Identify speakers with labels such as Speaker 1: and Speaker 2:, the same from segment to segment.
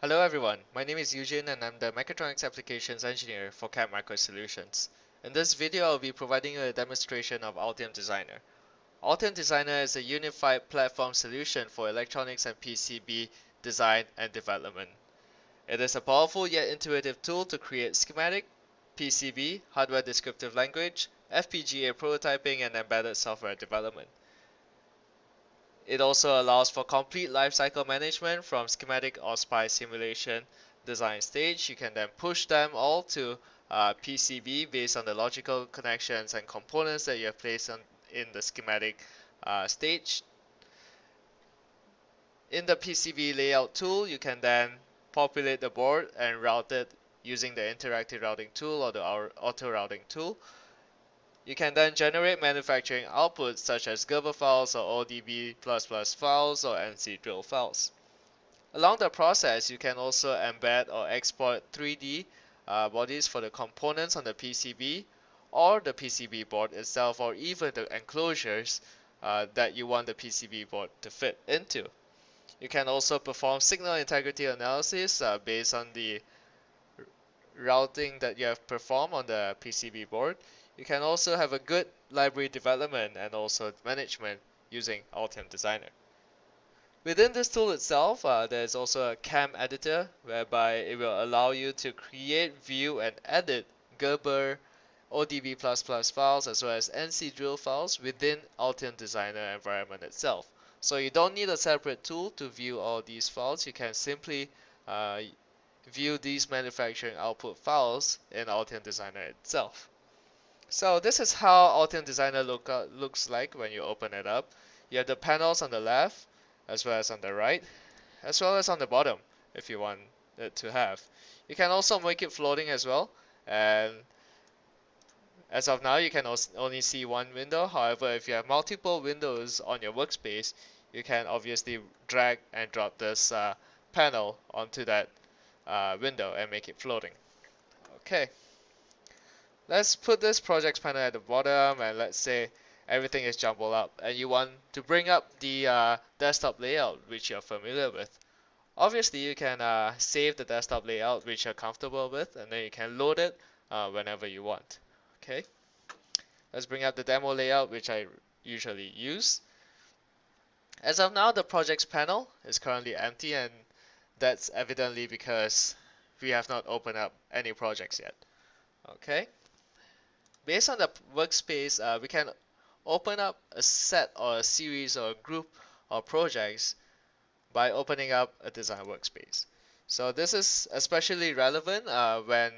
Speaker 1: Hello everyone, my name is Eu Jin and I'm the Mechatronics Applications Engineer for CAD Microsolutions. In this video, I'll be providing you a demonstration of Altium Designer. Altium Designer is a unified platform solution for electronics and PCB design and development. It is a powerful yet intuitive tool to create schematic, PCB, hardware descriptive language, FPGA prototyping, and embedded software development. It also allows for complete lifecycle management from schematic or SPI simulation design stage. You can then push them all to PCB based on the logical connections and components that you have placed in the schematic stage. In the PCB layout tool, you can then populate the board and route it using the interactive routing tool or the auto routing tool. You can then generate manufacturing outputs such as Gerber files or ODB++ files or NC drill files. Along the process, you can also embed or export 3D bodies for the components on the PCB or the PCB board itself, or even the enclosures that you want the PCB board to fit into. You can also perform signal integrity analysis based on the routing that you have performed on the PCB board. You can also have a good library development and also management using Altium Designer. Within this tool itself, there's also a CAM editor whereby it will allow you to create, view, and edit Gerber ODB++ files as well as NC drill files within Altium Designer environment itself. So you don't need a separate tool to view all these files. You can simply view these manufacturing output files in Altium Designer itself. So this is how Altium Designer looks like when you open it up. You have the panels on the left, as well as on the right, as well as on the bottom if you want it to have. You can also make it floating as well, and as of now you can only see one window. However, if you have multiple windows on your workspace, you can obviously drag and drop this panel onto that window and make it floating. Okay, let's put this projects panel at the bottom, and let's say everything is jumbled up and you want to bring up the desktop layout which you're familiar with. Obviously you can save the desktop layout which you're comfortable with, and then you can load it whenever you want. Okay, let's bring up the demo layout which I usually use. As of now, the projects panel is currently empty, and that's evidently because we have not opened up any projects yet. Okay, based on the workspace, we can open up a set or a series or a group of projects by opening up a design workspace. So this is especially relevant when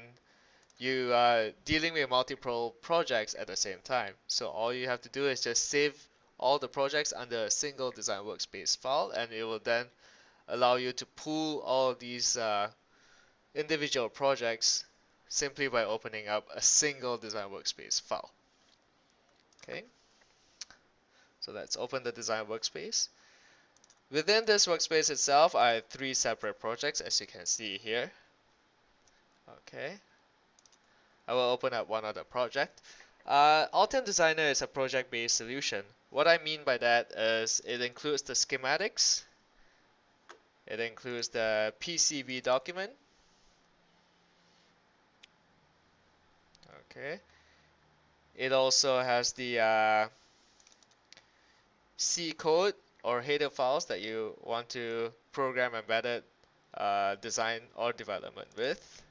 Speaker 1: you are dealing with multiple projects at the same time. So all you have to do is just save all the projects under a single design workspace file, and it will then allow you to pool all these individual projects simply by opening up a single design workspace file. Okay, so let's open the design workspace. Within this workspace itself, I have 3 separate projects, as you can see here. Okay, I will open up one other project. Altium Designer is a project-based solution. What I mean by that is it includes the schematics, it includes the PCB document. Okay, it also has the C code or header files that you want to program embedded design or development with.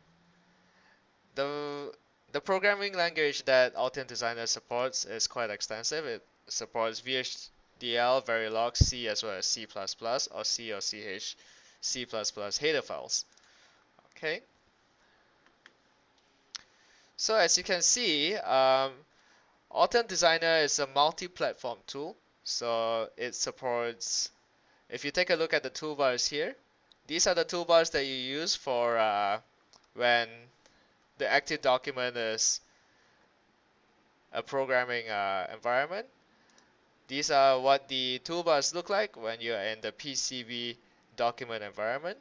Speaker 1: The programming language that Altium Designer supports is quite extensive. It supports VHDL, Verilog, C as well as C++, or C or CH, C++ header files. Okay. So as you can see, Altium Designer is a multi-platform tool. So it supports, if you take a look at the toolbars here, these are the toolbars that you use for when the active document is a programming environment. These are what the toolbars look like when you're in the PCB document environment.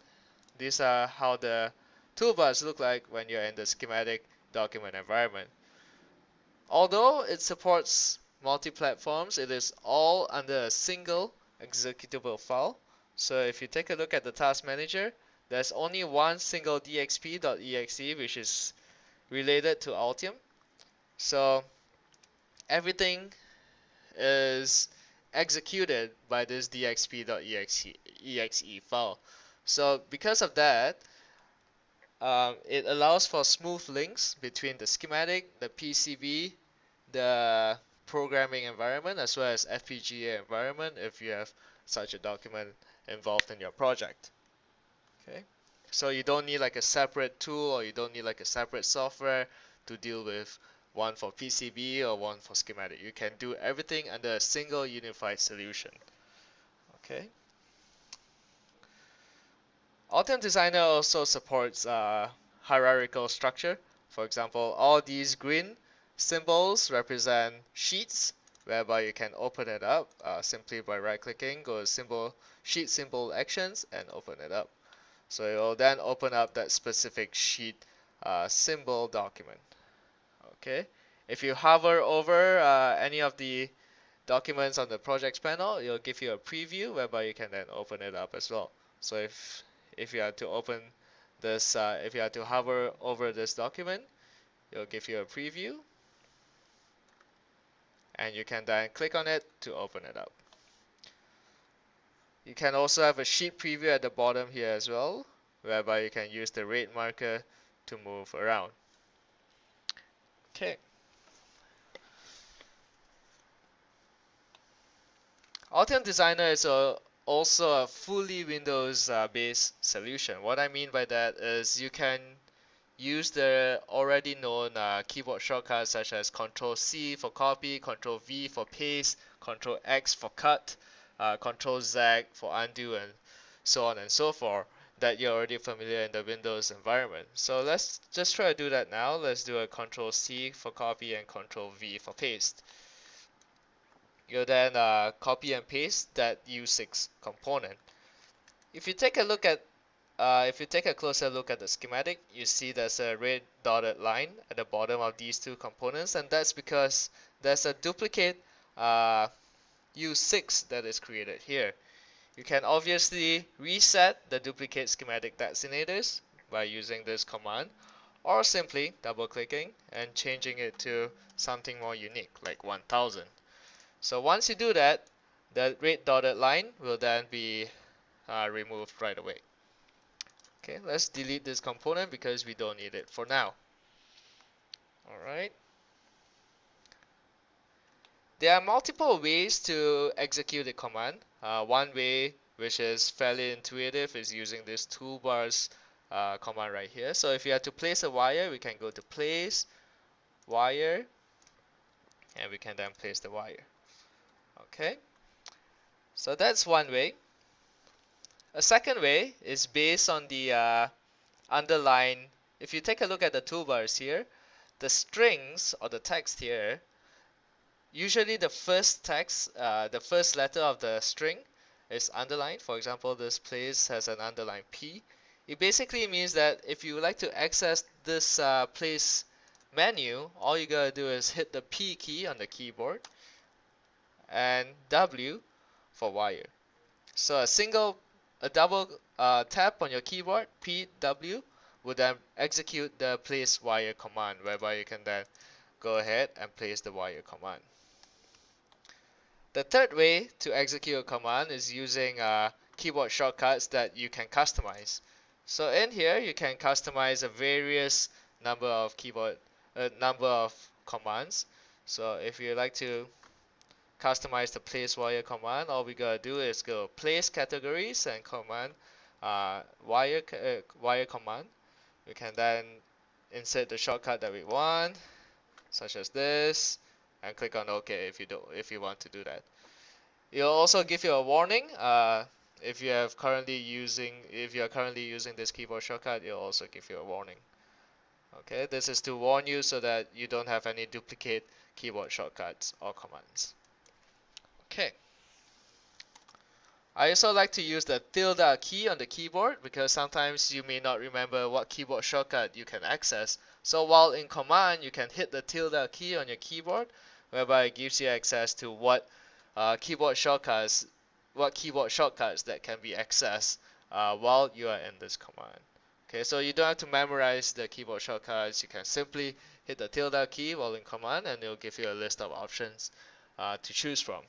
Speaker 1: These are how the toolbars look like when you're in the schematic document environment. Although it supports multi-platforms, it is all under a single executable file. So if you take a look at the task manager, there's only one single dxp.exe which is related to Altium. So everything is executed by this dxp.exe file. So because of that, it allows for smooth links between the schematic, the PCB, the programming environment, as well as FPGA environment if you have such a document involved in your project. Okay, so you don't need like a separate tool, or you don't need like a separate software to deal with one for PCB or one for schematic. You can do everything under a single unified solution. Okay. Altium Designer also supports hierarchical structure. For example, all these green symbols represent sheets, whereby you can open it up simply by right-clicking, go to symbol, sheet symbol actions, and open it up. So it will then open up that specific sheet symbol document. Okay. If you hover over any of the documents on the projects panel, it'll give you a preview whereby you can then open it up as well. So if you are to open this, if you are to hover over this document, it'll give you a preview, and you can then click on it to open it up. You can also have a sheet preview at the bottom here as well, whereby you can use the red marker to move around. Okay. Altium Designer is also a fully Windows based solution. What I mean by that is you can use the already known keyboard shortcuts such as Ctrl C for copy, Ctrl V for paste, Ctrl X for cut, Ctrl Z for undo, and so on and so forth that you're already familiar in the Windows environment. So let's just try to do that now. Let's do a Ctrl C for copy and Ctrl V for paste. You'll then copy and paste that U6 component. If you take a look at if you take a closer look at the schematic, you see there's a red dotted line at the bottom of these two components, and that's because there's a duplicate U6 that is created here. You can obviously reset the duplicate schematic designators by using this command, or simply double clicking and changing it to something more unique like 1000. So once you do that, the red dotted line will then be removed right away. Okay, let's delete this component because we don't need it for now. Alright. There are multiple ways to execute a command. One way, which is fairly intuitive, is using this toolbars command right here. So if you have to place a wire, we can go to place, wire, and we can then place the wire. Okay, so that's one way. A second way is based on the underline. If you take a look at the toolbars here, the strings or the text here, usually the first text, the first letter of the string is underlined. For example, this place has an underline P. It basically means that if you would like to access this place menu, all you gotta do is hit the P key on the keyboard and W for wire. So a double tap on your keyboard, PW, would then execute the place wire command, whereby you can then go ahead and place the wire command. The third way to execute a command is using keyboard shortcuts that you can customize. So in here, you can customize a various number of commands. So if you like to customize the place wire command, all we gotta do is go place categories and command wire command. We can then insert the shortcut that we want, such as this, and click on OK if you want to do that. It'll also give you a warning if you are currently using this keyboard shortcut. It'll also give you a warning. Okay, this is to warn you so that you don't have any duplicate keyboard shortcuts or commands. Okay. I also like to use the tilde key on the keyboard because sometimes you may not remember what keyboard shortcut you can access. So while in command, you can hit the tilde key on your keyboard, whereby it gives you access to what keyboard shortcuts that can be accessed while you are in this command. Okay, so you don't have to memorize the keyboard shortcuts. You can simply hit the tilde key while in command, and it will give you a list of options to choose from.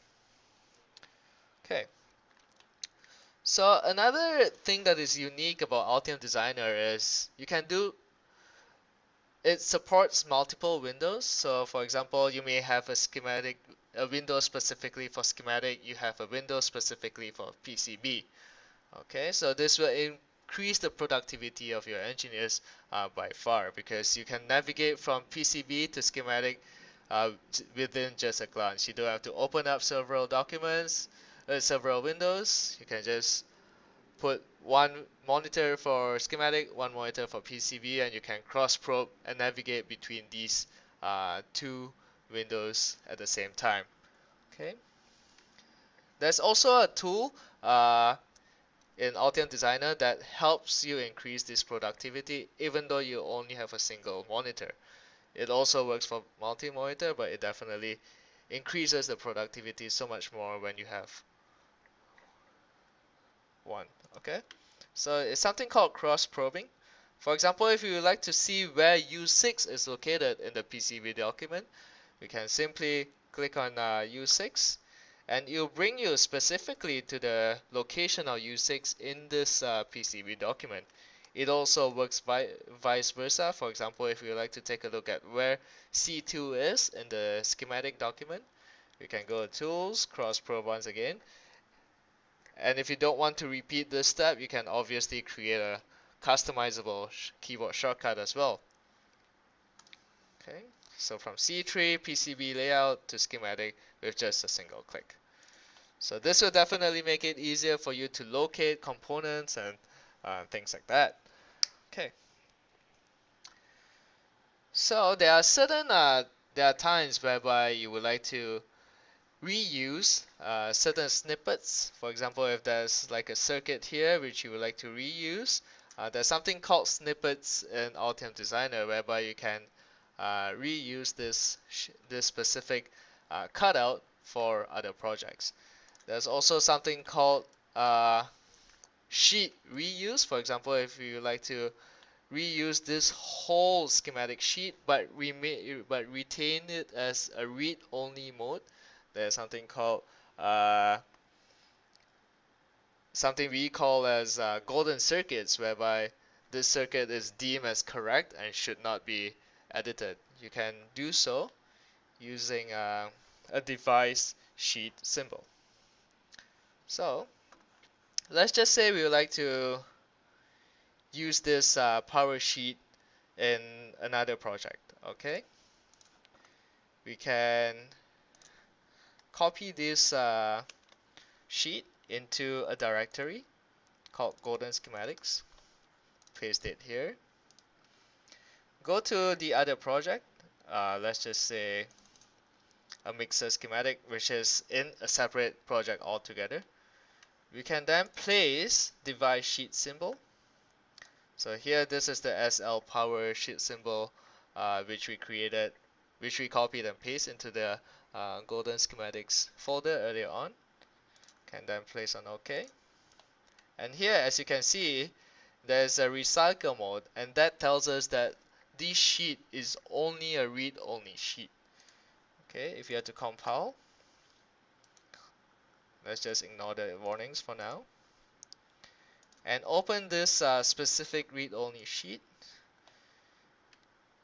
Speaker 1: Okay. So another thing that is unique about Altium Designer is you can do it supports multiple windows. So for example, you may have a window specifically for schematic, you have a window specifically for PCB. Okay, so this will increase the productivity of your engineers by far, because you can navigate from PCB to schematic within just a glance. You don't have to open up several documents, several windows. You can just put one monitor for schematic, one monitor for PCB, and you can cross probe and navigate between these two windows at the same time. Okay. There's also a tool in Altium Designer that helps you increase this productivity even though you only have a single monitor. It also works for multi-monitor, but it definitely increases the productivity so much more when you have one. Okay, so it's something called cross probing. For example, if you would like to see where U6 is located in the PCB document, you can simply click on U6, and it'll bring you specifically to the location of U6 in this PCB document. It also works vice versa. For example, if you would like to take a look at where C2 is in the schematic document, you can go to Tools, Cross Probe once again, and if you don't want to repeat this step, you can obviously create a customizable keyboard shortcut as well. Okay, so from C3 PCB layout to schematic with just a single click. So this will definitely make it easier for you to locate components and things like that. Okay. So there are times whereby you would like to reuse certain snippets. For example, if there's like a circuit here which you would like to reuse, there's something called snippets in Altium Designer whereby you can reuse this specific cutout for other projects. There's also something called sheet reuse. For example, if you like to reuse this whole schematic sheet but retain it as a read-only mode, there's something called something we call as golden circuits, whereby this circuit is deemed as correct and should not be edited. You can do so using a device sheet symbol. So let's just say we would like to use this power sheet in another project. Okay, we can copy this sheet into a directory called Golden Schematics, paste it here, go to the other project, let's just say a mixer schematic, which is in a separate project altogether. We can then place device sheet symbol. So here, this is the SL power sheet symbol which we created, which we copied and pasted into the Golden Schematics folder earlier on. Can then place on OK. And here, as you can see, there's a recycle mode, and that tells us that this sheet is only a read-only sheet. Okay, if you have to compile, let's just ignore the warnings for now, and open this specific read-only sheet.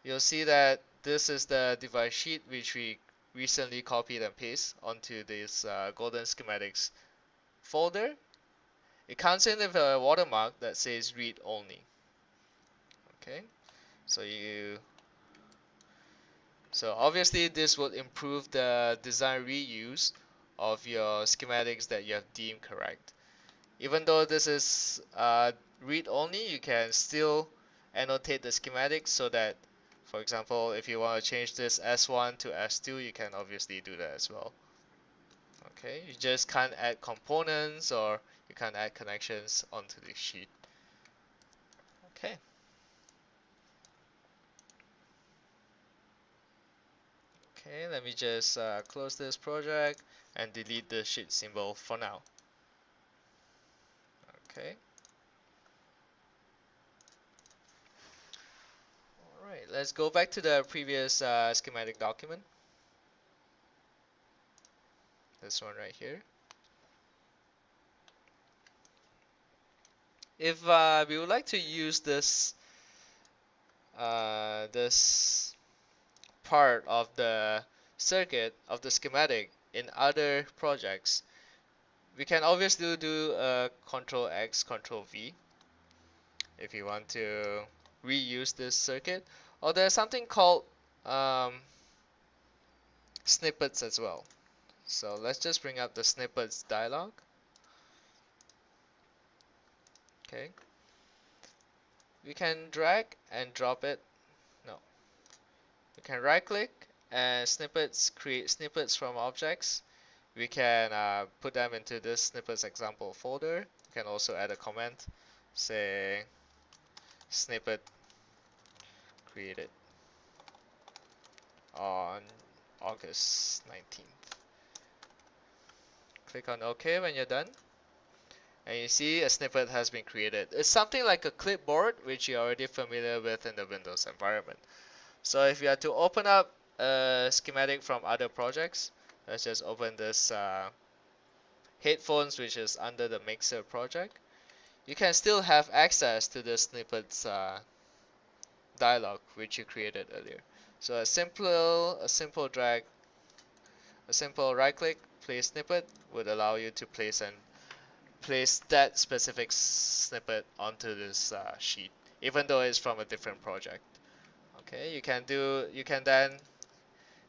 Speaker 1: You'll see that this is the device sheet which we recently copied and pasted onto this Golden Schematics folder. It comes in with a watermark that says read only. Okay, so obviously this will improve the design reuse of your schematics that you have deemed correct. Even though this is read only, you can still annotate the schematics so that, for example, if you want to change this S1 to S2, you can obviously do that as well. Okay, you just can't add components or you can't add connections onto the sheet. Okay. Okay, let me just close this project and delete the sheet symbol for now. Okay. let's go back to the previous schematic document. This one right here. If we would like to use this part of the circuit of the schematic in other projects, we can obviously do Control X, Control V if you want to reuse this circuit. Or there's something called um, snippets as well. So let's just bring up the snippets dialog. Okay, we can drag and drop it. No, we can right click and create snippets from objects. We can put them into this snippets example folder. We can also add a comment, say snippet created on August 19th. Click on OK when you're done. And you see a snippet has been created. It's something like a clipboard, which you're already familiar with in the Windows environment. So if you are to open up a schematic from other projects, let's just open this headphones, which is under the Mixer project. You can still have access to the snippets dialog which you created earlier. So a simple drag, a simple right click, place snippet would allow you to place that specific snippet onto this sheet, even though it's from a different project. Okay, you can then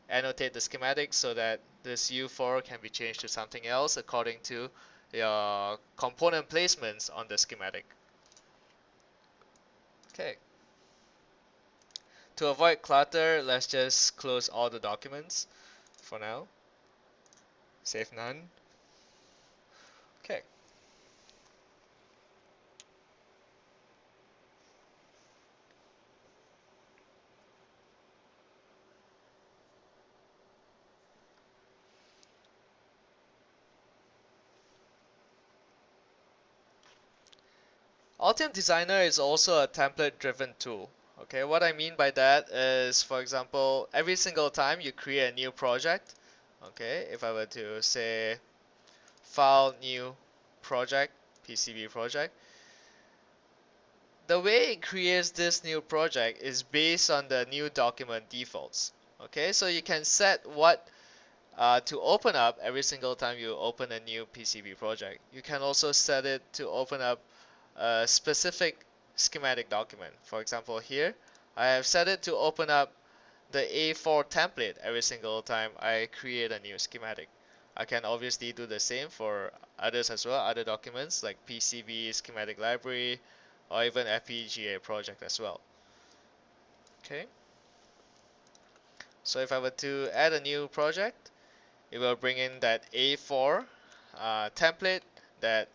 Speaker 1: annotate the schematic so that this U4 can be changed to something else according to your component placements on the schematic. Okay. To avoid clutter, let's just close all the documents for now. Save none. Okay. Altium Designer is also a template-driven tool. Okay, what I mean by that is, for example, every single time you create a new project, okay, if I were to say File, New Project, PCB project, the way it creates this new project is based on the new document defaults. Okay, so you can set what to open up every single time you open a new PCB project. You can also set it to open up a specific schematic document. For example, here I have set it to open up the A4 template every single time I create a new schematic. I can obviously do the same for others as well, other documents like PCB, schematic library, or even FPGA project as well. Okay, so if I were to add a new project, it will bring in that A4 template that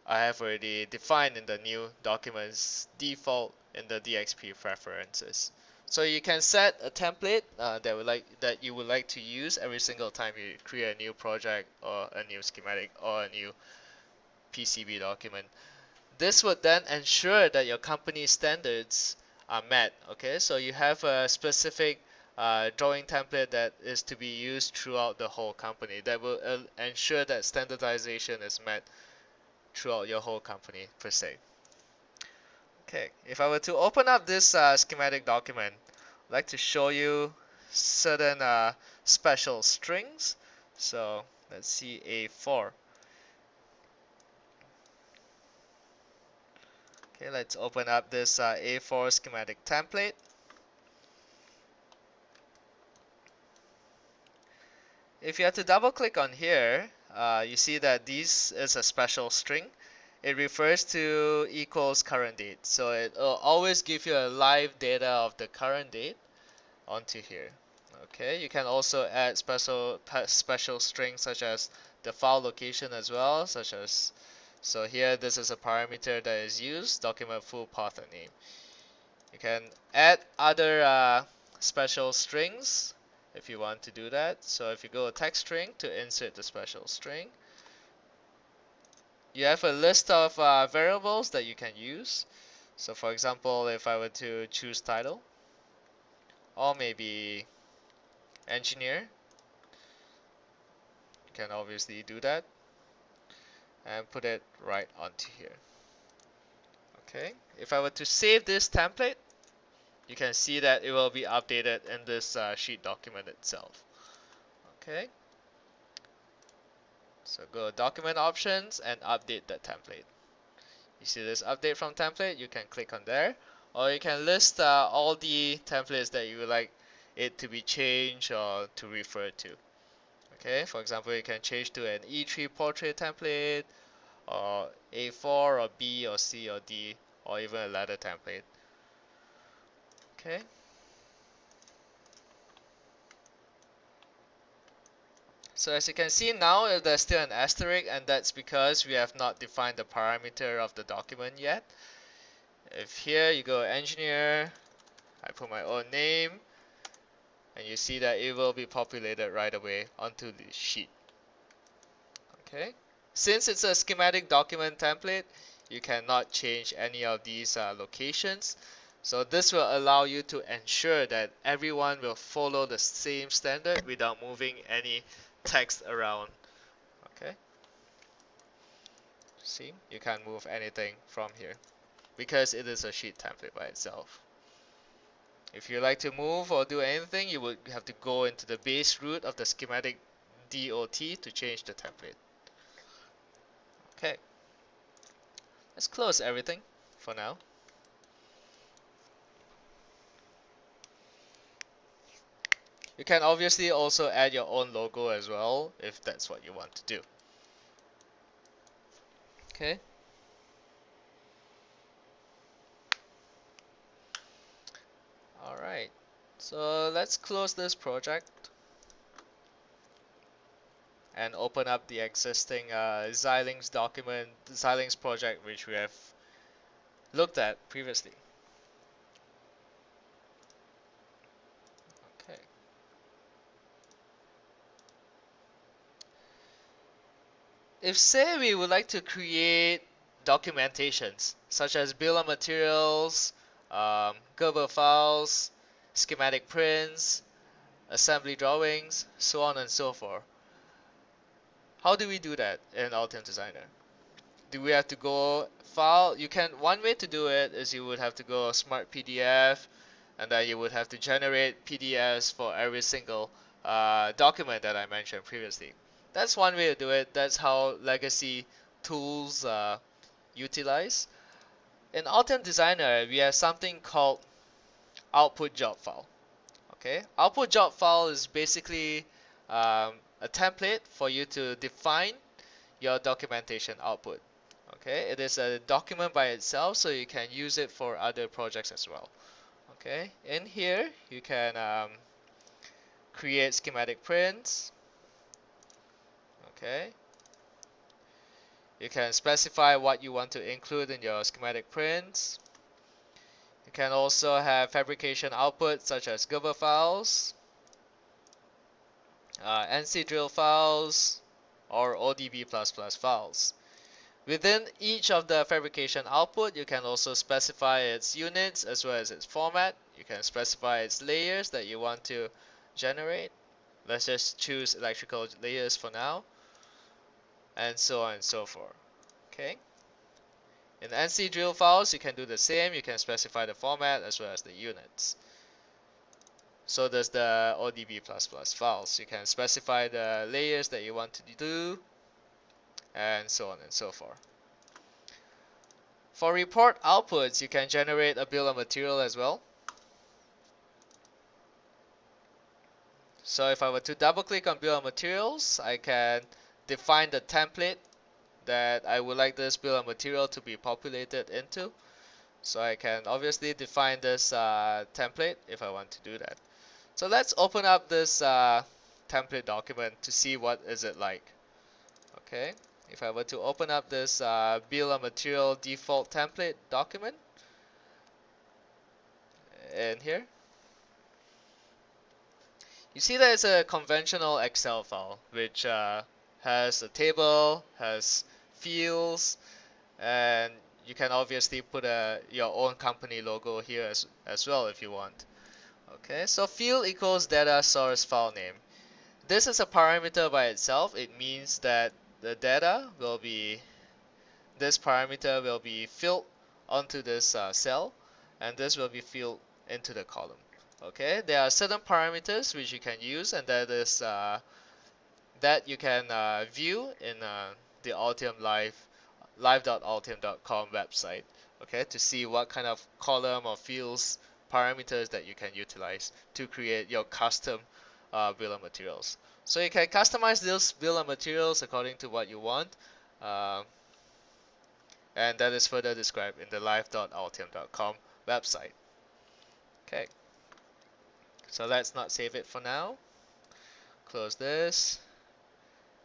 Speaker 1: I have already defined in the new documents default in the DXP preferences. So you can set a template that you would like to use every single time you create a new project or a new schematic or a new PCB document. This would then ensure that your company standards are met. Okay, so you have a specific drawing template that is to be used throughout the whole company that will ensure that standardization is met throughout your whole company per se. Okay, if I were to open up this schematic document, I'd like to show you certain special strings. So let's see A4. Okay, let's open up this A4 schematic template. If you have to double click on here, you see that this is a special string. It refers to equals current date. So it will always give you a live data of the current date onto here. Okay, you can also add special strings such as the file location as well, so here this is a parameter that is used, document full path and name. You can add other special strings if you want to do that. So if you go to text string to insert the special string, you have a list of variables that you can use. So for example, if I were to choose title, or maybe engineer. You can obviously do that and put it right onto here. Okay, if I were to save this template, you can see that it will be updated in this sheet document itself. Okay, so go document options and update that template. You see this update from template, you can click on there, or you can list all the templates that you would like it to be changed or to refer to. Okay, for example, you can change to an E3 portrait template, or A4 or B or C or D, or even a ladder template. Okay. So as you can see now, there's still an asterisk, and that's because we have not defined the parameter of the document yet. If here you go engineer, I put my own name, and you see that it will be populated right away onto the sheet. Okay. Since it's a schematic document template, you cannot change any of these locations. So this will allow you to ensure that everyone will follow the same standard without moving any text around. Okay. See, you can't move anything from here because it is a sheet template by itself. If you like to move or do anything, you would have to go into the base root of the schematic dot to change the template. Okay, let's close everything for now. You can obviously also add your own logo as well if that's what you want to do. Okay. Alright, so let's close this project and open up the existing Xilinx document, Xilinx project which we have looked at previously. Okay. If say we would like to create documentations such as bill of materials, Gerber files, schematic prints, assembly drawings, so on and so forth, how do we do that in Altium Designer? Do we have to go file? You can, one way to do it is you would have to go smart PDF, and then you would have to generate PDFs for every single document that I mentioned previously. That's one way to do it. That's how legacy tools utilize. In Altium Designer, we have something called output job file. Okay, output job file is basically a template for you to define your documentation output. Okay, it is a document by itself, so you can use it for other projects as well. Okay, in here you can create schematic prints. Okay, you can specify what you want to include in your schematic prints. You can also have fabrication outputs such as Gerber files, NC drill files, or ODB++ files. Within each of the fabrication output, you can also specify its units as well as its format. You can specify its layers that you want to generate. Let's just choose electrical layers for now, and so on and so forth. Okay. In NC drill files, you can do the same. You can specify the format as well as the units. So does the ODB++ files. You can specify the layers that you want to do, and so on and so forth. For report outputs, you can generate a bill of material as well. So if I were to double click on bill of materials, I can define the template that I would like this bill of material to be populated into. So I can obviously define this template if I want to do that. So let's open up this template document to see what is it like. Okay, if I were to open up this bill of material default template document in here, you see that it's a conventional Excel file which has a table, has fields, and you can obviously put your own company logo here as well if you want. Okay, so field equals data source file name. This is a parameter by itself. It means that the data will be, this parameter will be filled onto this cell, and this will be filled into the column. Okay, there are certain parameters which you can use, and that is that you can view in the Altium live.altium.com website. Okay, to see what kind of column or fields parameters that you can utilize to create your custom bill of materials. So you can customize those bill of materials according to what you want, uh, and that is further described in the live.altium.com website. Okay, so let's not save it for now. Close this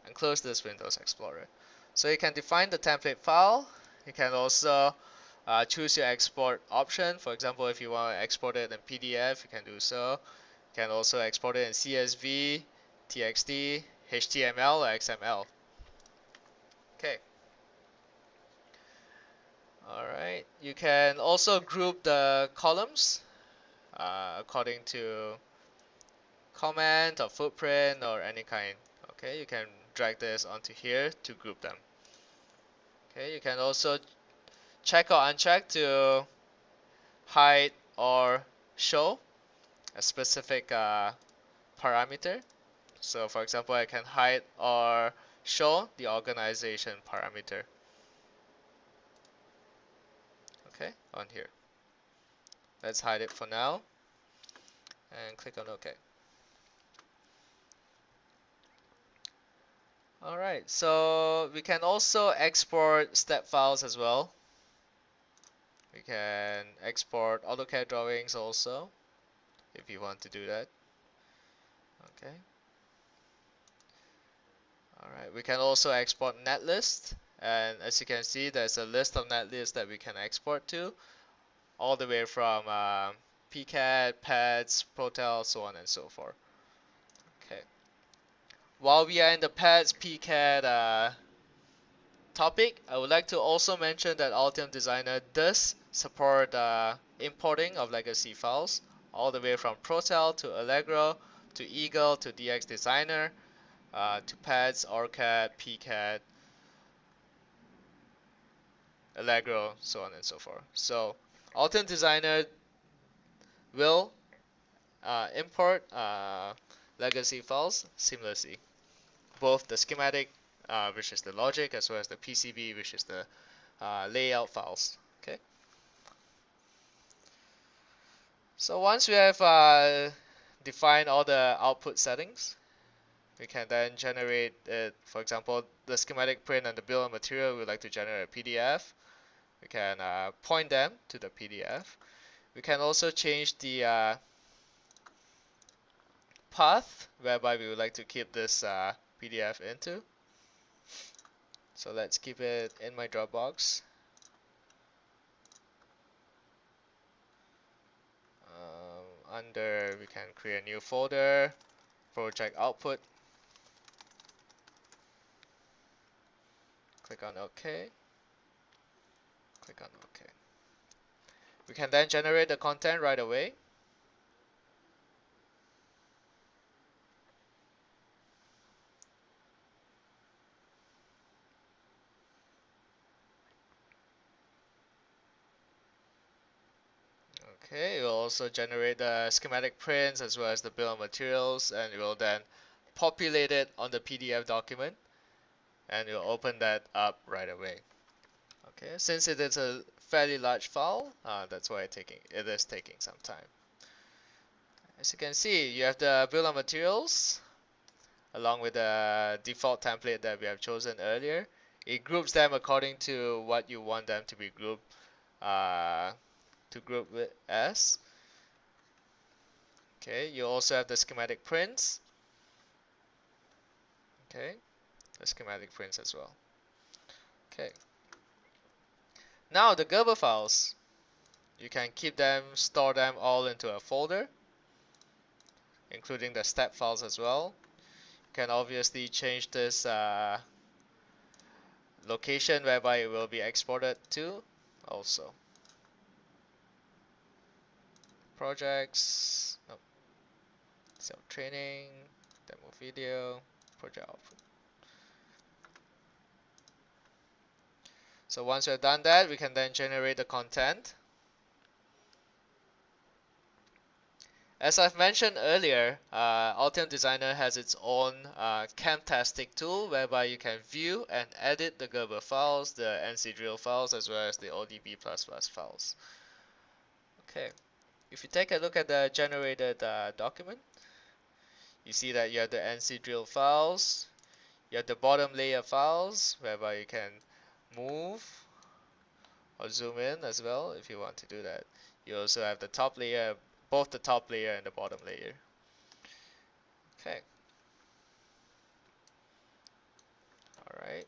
Speaker 1: and close this Windows Explorer. So you can define the template file. You can also choose your export option. For example, if you want to export it in PDF, you can do so. You can also export it in CSV, TXT, HTML, or XML. Okay. Alright. You can also group the columns according to comment or footprint or any kind. Okay, you can drag this onto here to group them. Okay, you can also check or uncheck to hide or show a specific parameter. So for example, I can hide or show the organization parameter. Okay, on here. Let's hide it for now and click on OK. Alright, so we can also export step files as well. We can export AutoCAD drawings also if you want to do that. Okay. Alright, we can also export netlist, and as you can see, there's a list of netlists that we can export to, all the way from PCAD, pads, Protel, so on and so forth. Okay. While we are in the pads, PCAD topic, I would like to also mention that Altium Designer does support importing of legacy files, all the way from Protel to Allegro to Eagle to DX Designer to pads, OrCAD, PCAD, Allegro, so on and so forth. So Altium Designer will import legacy files seamlessly, both the schematic, which is the logic, as well as the PCB, which is the layout files. Okay. So once we have defined all the output settings, we can then generate it. For example, the schematic print and the bill of material, we would like to generate a PDF. We can point them to the PDF. We can also change the path whereby we would like to keep this PDF into. So let's keep it in my Dropbox. Under, we can create a new folder, project output. Click on OK. Click on OK. We can then generate the content right away. Okay, it will also generate the schematic prints as well as the bill of materials, and it will then populate it on the PDF document, and it will open that up right away. Okay, since it is a fairly large file, that's why it is taking some time. As you can see, you have the bill of materials along with the default template that we have chosen earlier. It groups them according to what you want them to be grouped with as. Okay, you also have the schematic prints. Okay, the schematic prints as well. Okay. Now the Gerber files, you can keep them, store them all into a folder, including the step files as well. You can obviously change this location whereby it will be exported to also. projects, no, self training, demo video, project output. So once we've done that, we can then generate the content. As I've mentioned earlier, Altium Designer has its own Camtastic tool whereby you can view and edit the Gerber files, the NC drill files, as well as the ODB++ files. Okay, if you take a look at the generated document, you see that you have the NC drill files, you have the bottom layer files whereby you can move or zoom in as well if you want to do that. You also have the top layer, both the top layer and the bottom layer. Okay. Alright.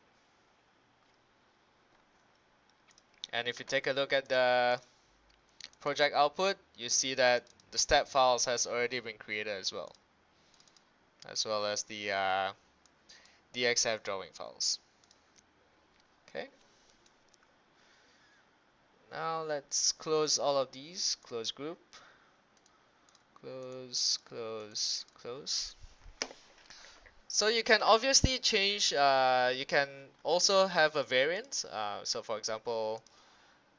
Speaker 1: And if you take a look at the project output, you see that the step files has already been created as well as the DXF drawing files. Okay. Now let's close all of these. Close group. Close, close, close. So you can obviously change, you can also have a variant. So for example,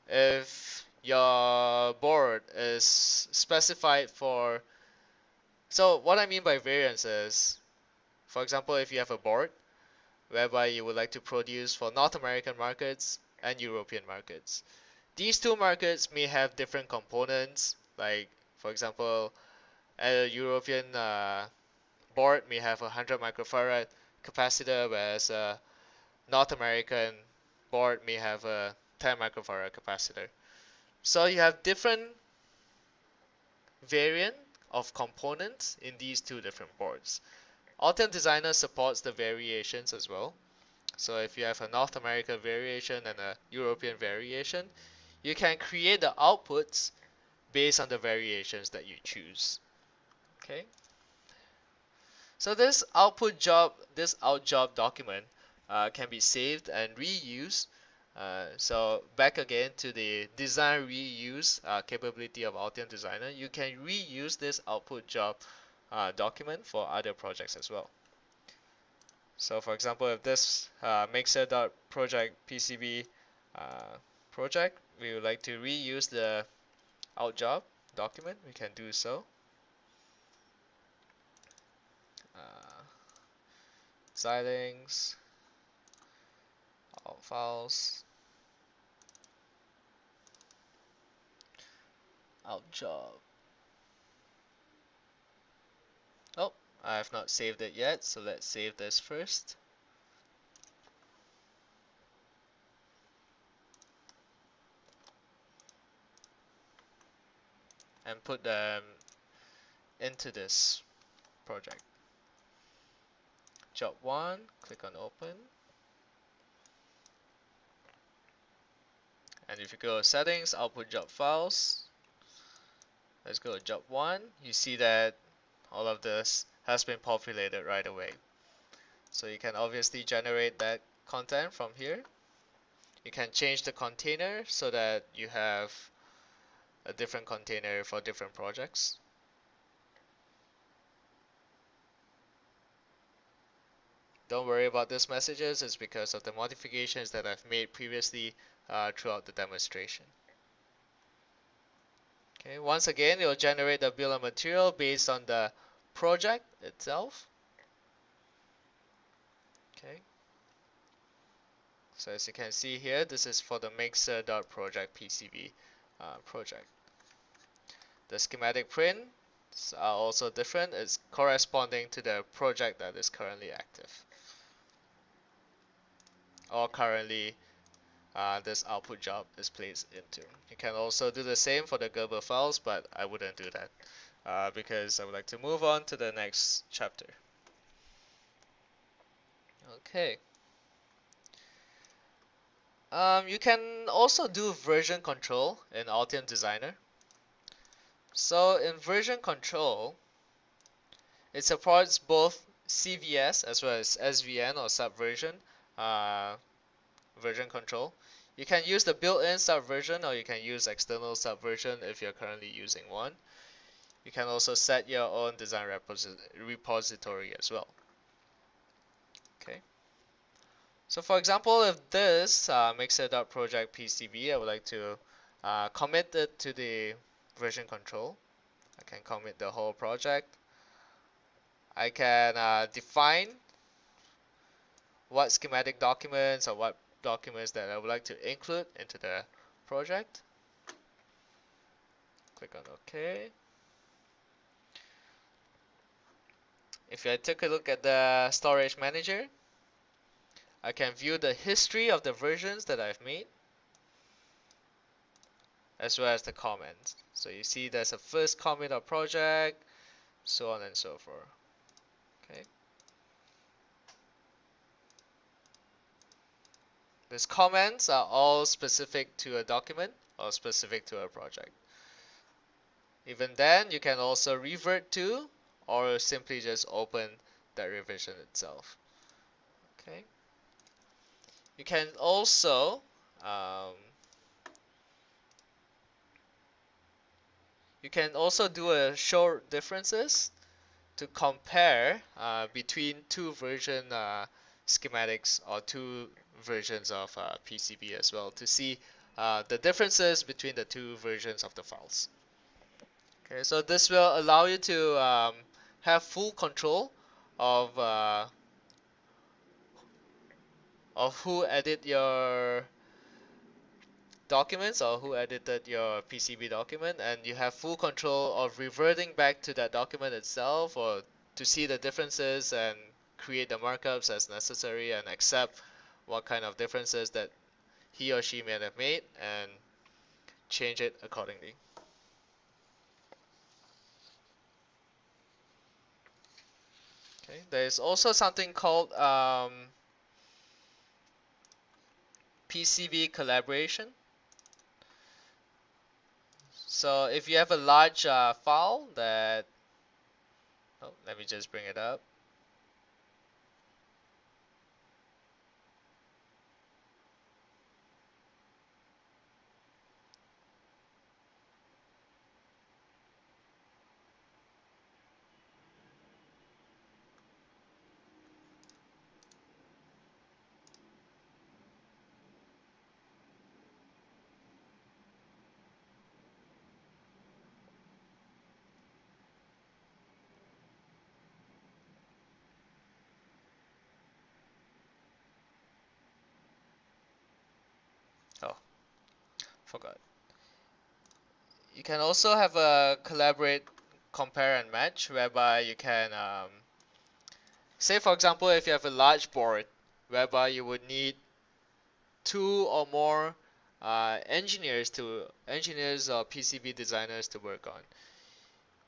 Speaker 1: if your board is specified for, so what I mean by variance is, for example, if you have a board whereby you would like to produce for North American markets and European markets, these two markets may have different components, like for example, a European board may have a 100 microfarad capacitor, whereas a North American board may have a 10 microfarad capacitor. So you have different variant of components in these two different boards. Altium Designer supports the variations as well. So if you have a North American variation and a European variation, you can create the outputs based on the variations that you choose. Okay. So this out job document can be saved and reused. So back again to the design reuse capability of Altium Designer, you can reuse this output job document for other projects as well. So for example, if this mixer.project PCB project, we would like to reuse the out job document, we can do so. Xylings, all files, out job. Oh, I have not saved it yet, so let's save this first. And put them into this project. Job 1, click on open. And if you go to settings, output job files. Let's go to job 1. You see that all of this has been populated right away. So you can obviously generate that content from here. You can change the container so that you have a different container for different projects. Don't worry about these messages, it's because of the modifications that I've made previously throughout the demonstration. Okay, once again, it will generate the bill of material based on the project itself. Okay. So as you can see here, this is for the mixer.project PCB project. The schematic prints are also different. It's corresponding to the project that is currently active, or currently this output job is placed into. You can also do the same for the Gerber files, but I wouldn't do that because I would like to move on to the next chapter. Okay. You can also do version control in Altium Designer. So in version control, it supports both CVS as well as SVN or subversion version control. You can use the built-in subversion or you can use external subversion if you're currently using one. You can also set your own design repository as well. Okay. So for example, if this mixer.project PCB, I would like to commit it to the version control. I can commit the whole project. I can define what schematic documents or what documents that I would like to include into the project. Click on OK. If I take a look at the storage manager, I can view the history of the versions that I've made, as well as the comments. So you see there's a first commit of project, so on and so forth. Okay. These comments are all specific to a document or specific to a project. Even then, you can also revert to or simply just open that revision itself. Okay. You can also do a show differences to compare between two version schematics or two versions of PCB as well to see the differences between the two versions of the files. Okay, so this will allow you to have full control of who edit your documents or who edited your PCB document, and you have full control of reverting back to that document itself or to see the differences and create the markups as necessary and accept what kind of differences that he or she may have made and change it accordingly. Okay, there's also something called PCB Collaboration. So if you have a large file that, oh, let me just bring it up. Oh, forgot. You can also have a collaborate, compare and match, whereby you can say for example if you have a large board whereby you would need two or more engineers or PCB designers to work on.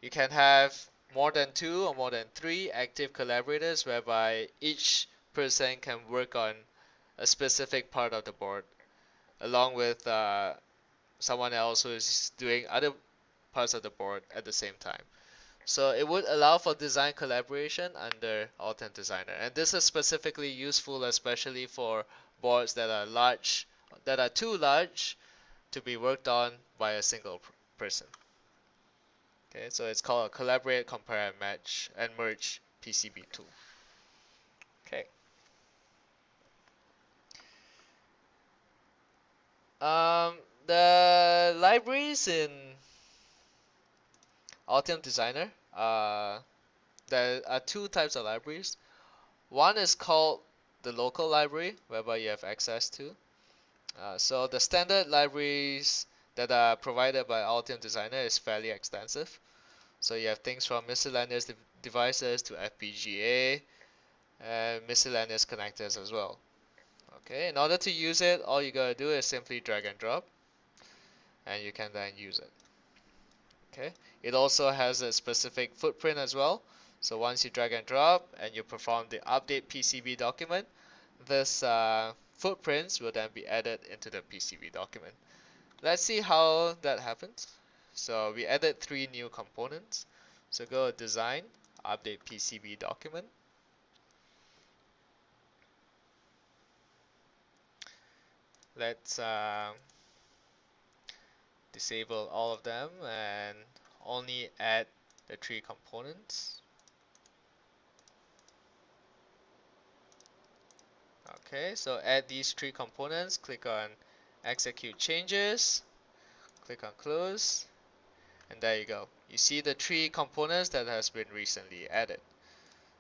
Speaker 1: You can have more than two or more than three active collaborators whereby each person can work on a specific part of the board along with someone else who is doing other parts of the board at the same time. So it would allow for design collaboration under Altium Designer. And this is specifically useful especially for boards that are large, that are too large to be worked on by a single person. Okay, so it's called a collaborate, compare and match and merge PCB tool. Okay. The libraries in Altium Designer, there are two types of libraries. One is called the local library, whereby you have access to. So the standard libraries that are provided by Altium Designer is fairly extensive. So you have things from miscellaneous devices to FPGA and miscellaneous connectors as well. Okay, in order to use it, all you gotta do is simply drag and drop, and you can then use it. Okay, it also has a specific footprint as well. So once you drag and drop and you perform the update PCB document, this footprints will then be added into the PCB document. Let's see how that happens. So we added three new components. So go to Design, Update PCB Document. Let's disable all of them and only add the 3 components. Okay, so add these 3 components, click on execute changes, click on close, and there you go. You see the 3 components that has been recently added.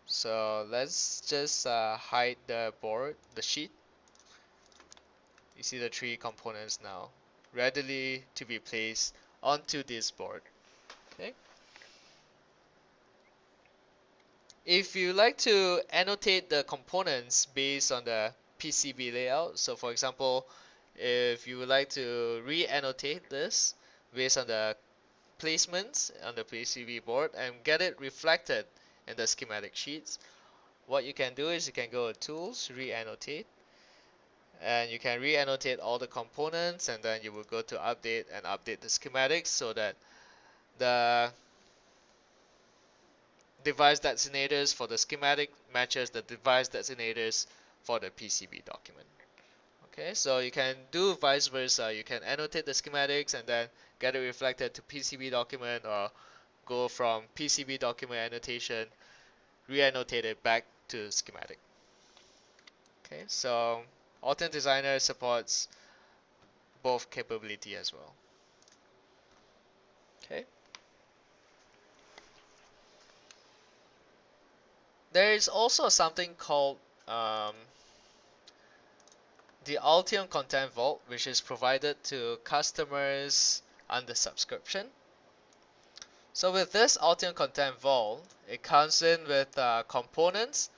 Speaker 1: So let's just hide the board, the sheet. You see the 3 components now, readily to be placed onto this board. Okay. If you like to annotate the components based on the PCB layout, so for example, if you would like to re-annotate this based on the placements on the PCB board and get it reflected in the schematic sheets, what you can do is you can go to Tools, Re-annotate, and you can re-annotate all the components, and then you will go to Update and update the schematics so that the device designators for the schematic matches the device designators for the PCB document. Okay, so you can do vice versa. You can annotate the schematics and then get it reflected to PCB document, or go from PCB document annotation, re-annotate it back to schematic. Okay, so Altium Designer supports both capability as well. Okay. There is also something called the Altium Content Vault, which is provided to customers under subscription. So with this Altium Content Vault, it comes in with components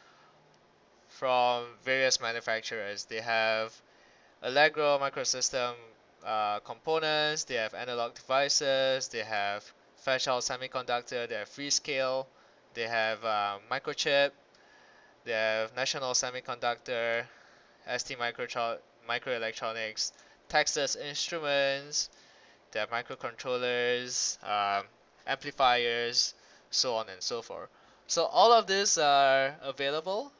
Speaker 1: from various manufacturers. They have Allegro microsystem components, they have analog devices, they have Fairchild Semiconductor, they have Freescale, they have Microchip, they have National Semiconductor, ST Microelectronics, Texas Instruments, they have microcontrollers, amplifiers, so on and so forth. So all of these are available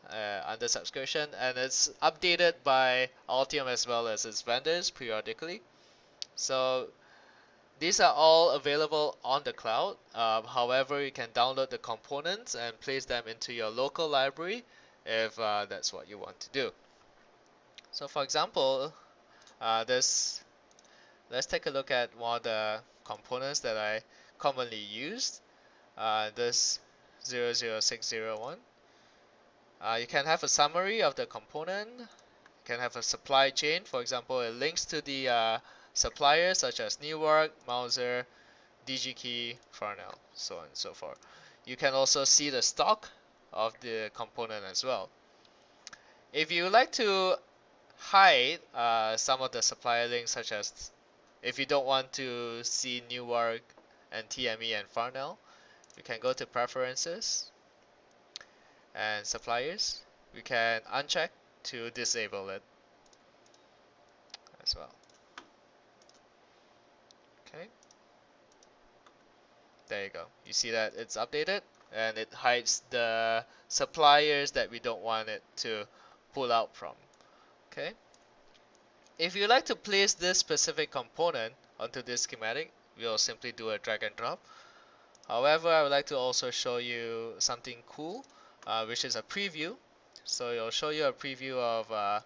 Speaker 1: under subscription, and it's updated by Altium as well as its vendors periodically. So these are all available on the cloud. However, you can download the components and place them into your local library if that's what you want to do. So for example, this let's take a look at one of the components that I commonly used. This 00601. You can have a summary of the component. You can have a supply chain. For example, it links to the suppliers such as Newark, Mauser, DigiKey, Farnell, so on and so forth. You can also see the stock of the component as well. If you like to hide some of the supplier links, such as if you don't want to see Newark and TME and Farnell, you can go to Preferences and Suppliers. We can uncheck to disable it as well. Okay, there you go. You see that it's updated and it hides the suppliers that we don't want it to pull out from. Okay. If you like to place this specific component onto this schematic, we'll simply do a drag and drop. However, I would like to also show you something cool, which is a preview. So it'll show you a preview of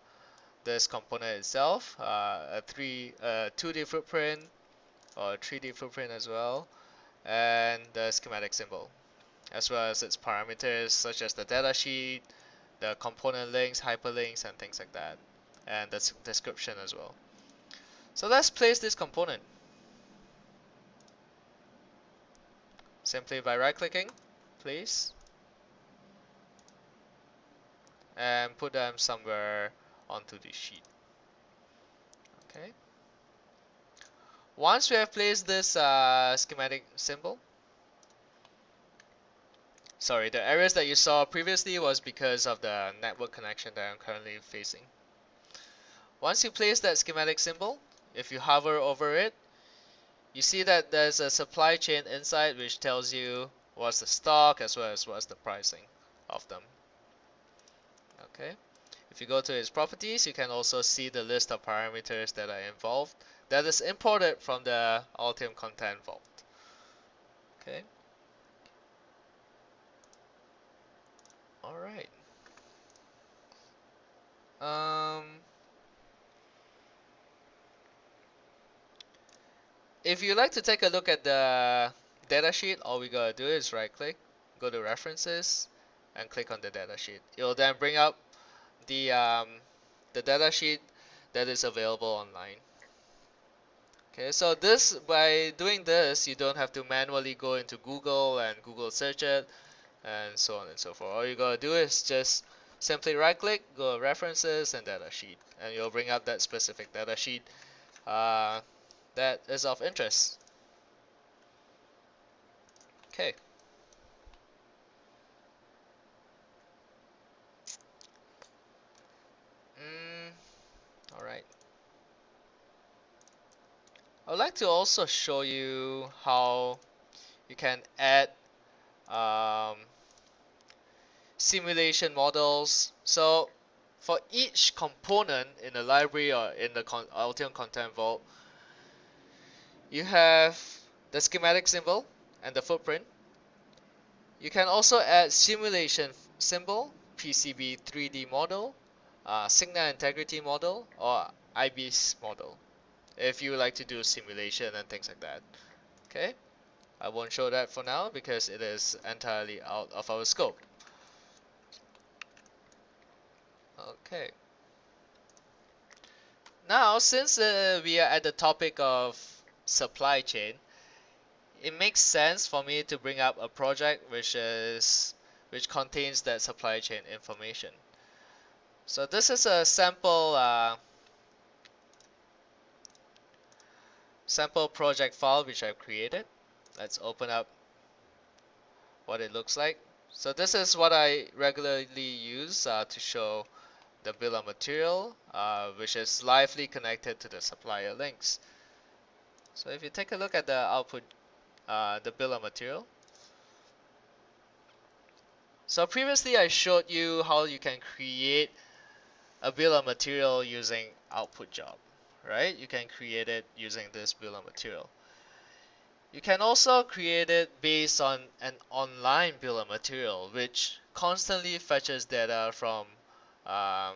Speaker 1: this component itself, a 2D footprint or 3D footprint as well, and the schematic symbol, as well as its parameters such as the datasheet, the component links, hyperlinks, and things like that, and the description as well. So let's place this component. Simply by right-clicking, place, and put them somewhere onto the sheet. Okay. Once we have placed this schematic symbol, sorry, the errors that you saw previously was because of the network connection that I'm currently facing. Once you place that schematic symbol, if you hover over it, you see that there's a supply chain inside which tells you what's the stock as well as what's the pricing of them. Okay. If you go to its properties, you can also see the list of parameters that are involved that is imported from the Altium content vault. Okay. All right. If you like to take a look at the datasheet, all we gotta do is right click, go to references, and click on the datasheet. It'll then bring up the datasheet that is available online. Okay, so this by doing this, you don't have to manually go into Google and Google search it and so on and so forth. All you gotta do is just simply right click, go to references and datasheet, and you'll bring up that specific datasheet that is of interest. Okay. All right. I would like to also show you how you can add um, simulation models. So for each component in the library or in the Altium Content Vault, you have the schematic symbol and the footprint. You can also add simulation symbol, PCB 3D model, signal integrity model, or IBIS model if you like to do simulation and things like that. Okay, I won't show that for now because it is entirely out of our scope. Okay. Now, since we are at the topic of supply chain, it makes sense for me to bring up a project which contains that supply chain information. So this is a sample project file which I've created. Let's open up what it looks like. So this is what I regularly use to show the bill of material, which is lively connected to the supplier links. So if you take a look at the output, the bill of material. So previously I showed you how you can create a bill of material using output job, right? You can create it using this bill of material. You can also create it based on an online bill of material, which constantly fetches data uh,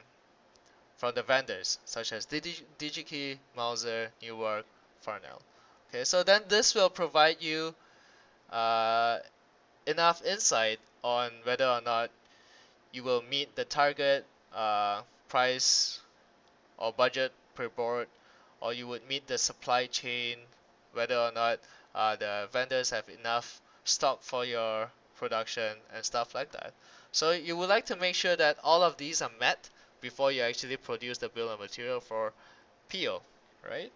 Speaker 1: from the vendors, such as DigiKey, Mouser, Newark, Farnell. Okay, so then this will provide you uh, enough insight on whether or not you will meet the target price or budget per board, or you would meet the supply chain, whether or not the vendors have enough stock for your production and stuff like that. So you would like to make sure that all of these are met before you actually produce the bill of material for PO, right?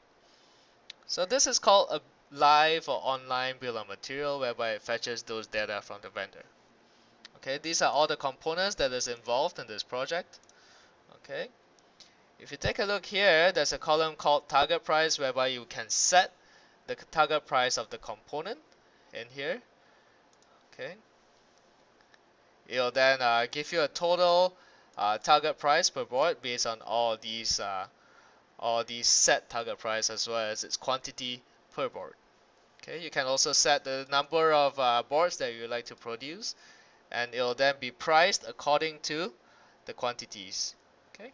Speaker 1: So this is called a live or online bill of material, whereby it fetches those data from the vendor. Okay, these are all the components that is involved in this project. Okay, if you take a look here, there's a column called target price, whereby you can set the target price of the component in here. Okay, it'll then give you a total target price per board based on all these set target price as well as its quantity per board. Okay, you can also set the number of boards that you would like to produce, and it'll then be priced according to the quantities. Okay,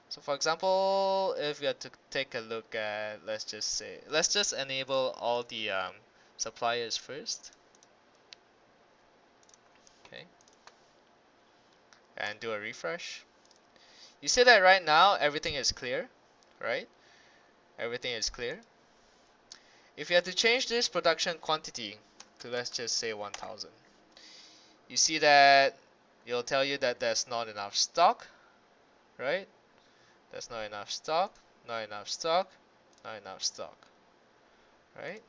Speaker 1: so for example, if we are to take a look at, let's just enable all the suppliers first. Okay, and do a refresh. You see that right now everything is clear, right? Everything is clear. If you have to change this production quantity to, let's just say 1000, you see that it'll tell you that there's not enough stock, right? There's not enough stock, not enough stock, not enough stock, right?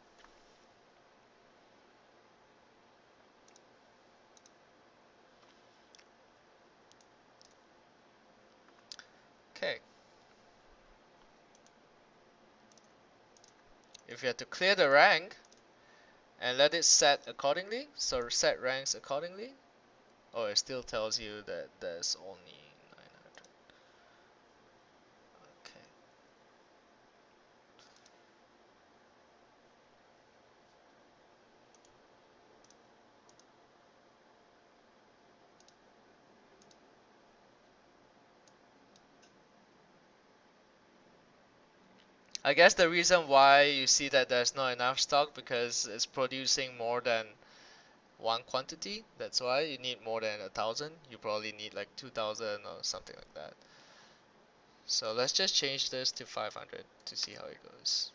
Speaker 1: Okay. If you have to clear the rank and let it set accordingly, so set ranks accordingly, oh, it still tells you that there's only 900. I guess the reason why you see that there's not enough stock because it's producing more than one quantity. That's why you need more than 1,000. You probably need like 2,000 or something like that. So let's just change this to 500 to see how it goes.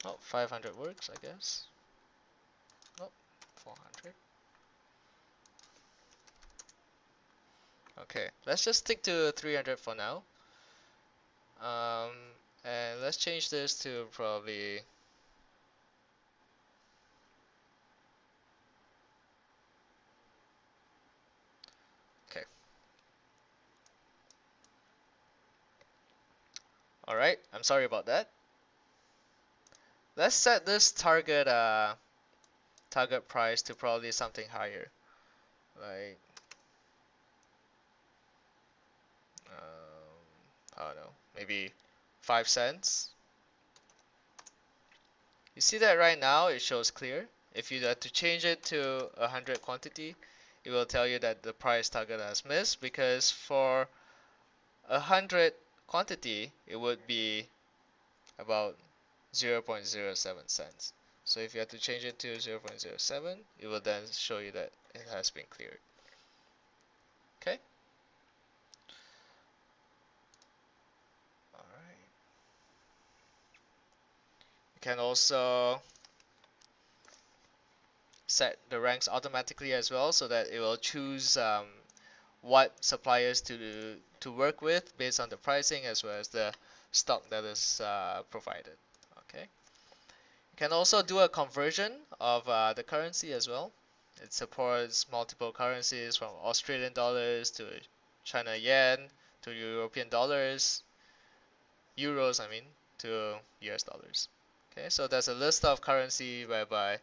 Speaker 1: Oh, 500 works, I guess. Oh, 400. Okay, let's just stick to 300 for now. Um, and let's change this to probably. Okay. All right. I'm sorry about that. Let's set this target price to probably something higher, like I don't know, maybe 5 cents. You see that right now it shows clear. If you had to change it to 100 quantity, it will tell you that the price target has missed because for 100 quantity it would be about 0.07 cents. So if you have to change it to 0.07, it will then show you that it has been cleared. Okay. All right. You can also set the ranks automatically as well, so that it will choose what suppliers to work with based on the pricing as well as the stock that is provided. Okay. You can also do a conversion of the currency as well. It supports multiple currencies from Australian dollars to China yen to European dollars, euros, I mean, to US dollars. Okay, so there's a list of currency whereby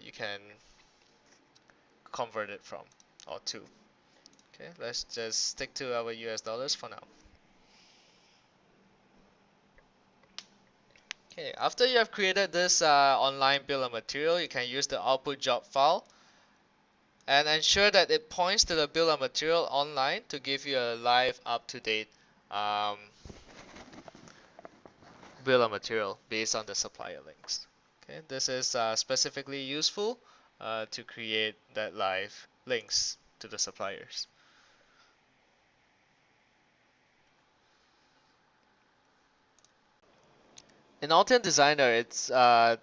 Speaker 1: you can convert it from or to. Okay, let's just stick to our US dollars for now. Okay, after you have created this online bill of material, you can use the output job file and ensure that it points to the bill of material online to give you a live up-to-date um, bill of material based on the supplier links. Okay, this is specifically useful to create that live links to the suppliers. In Altium Designer,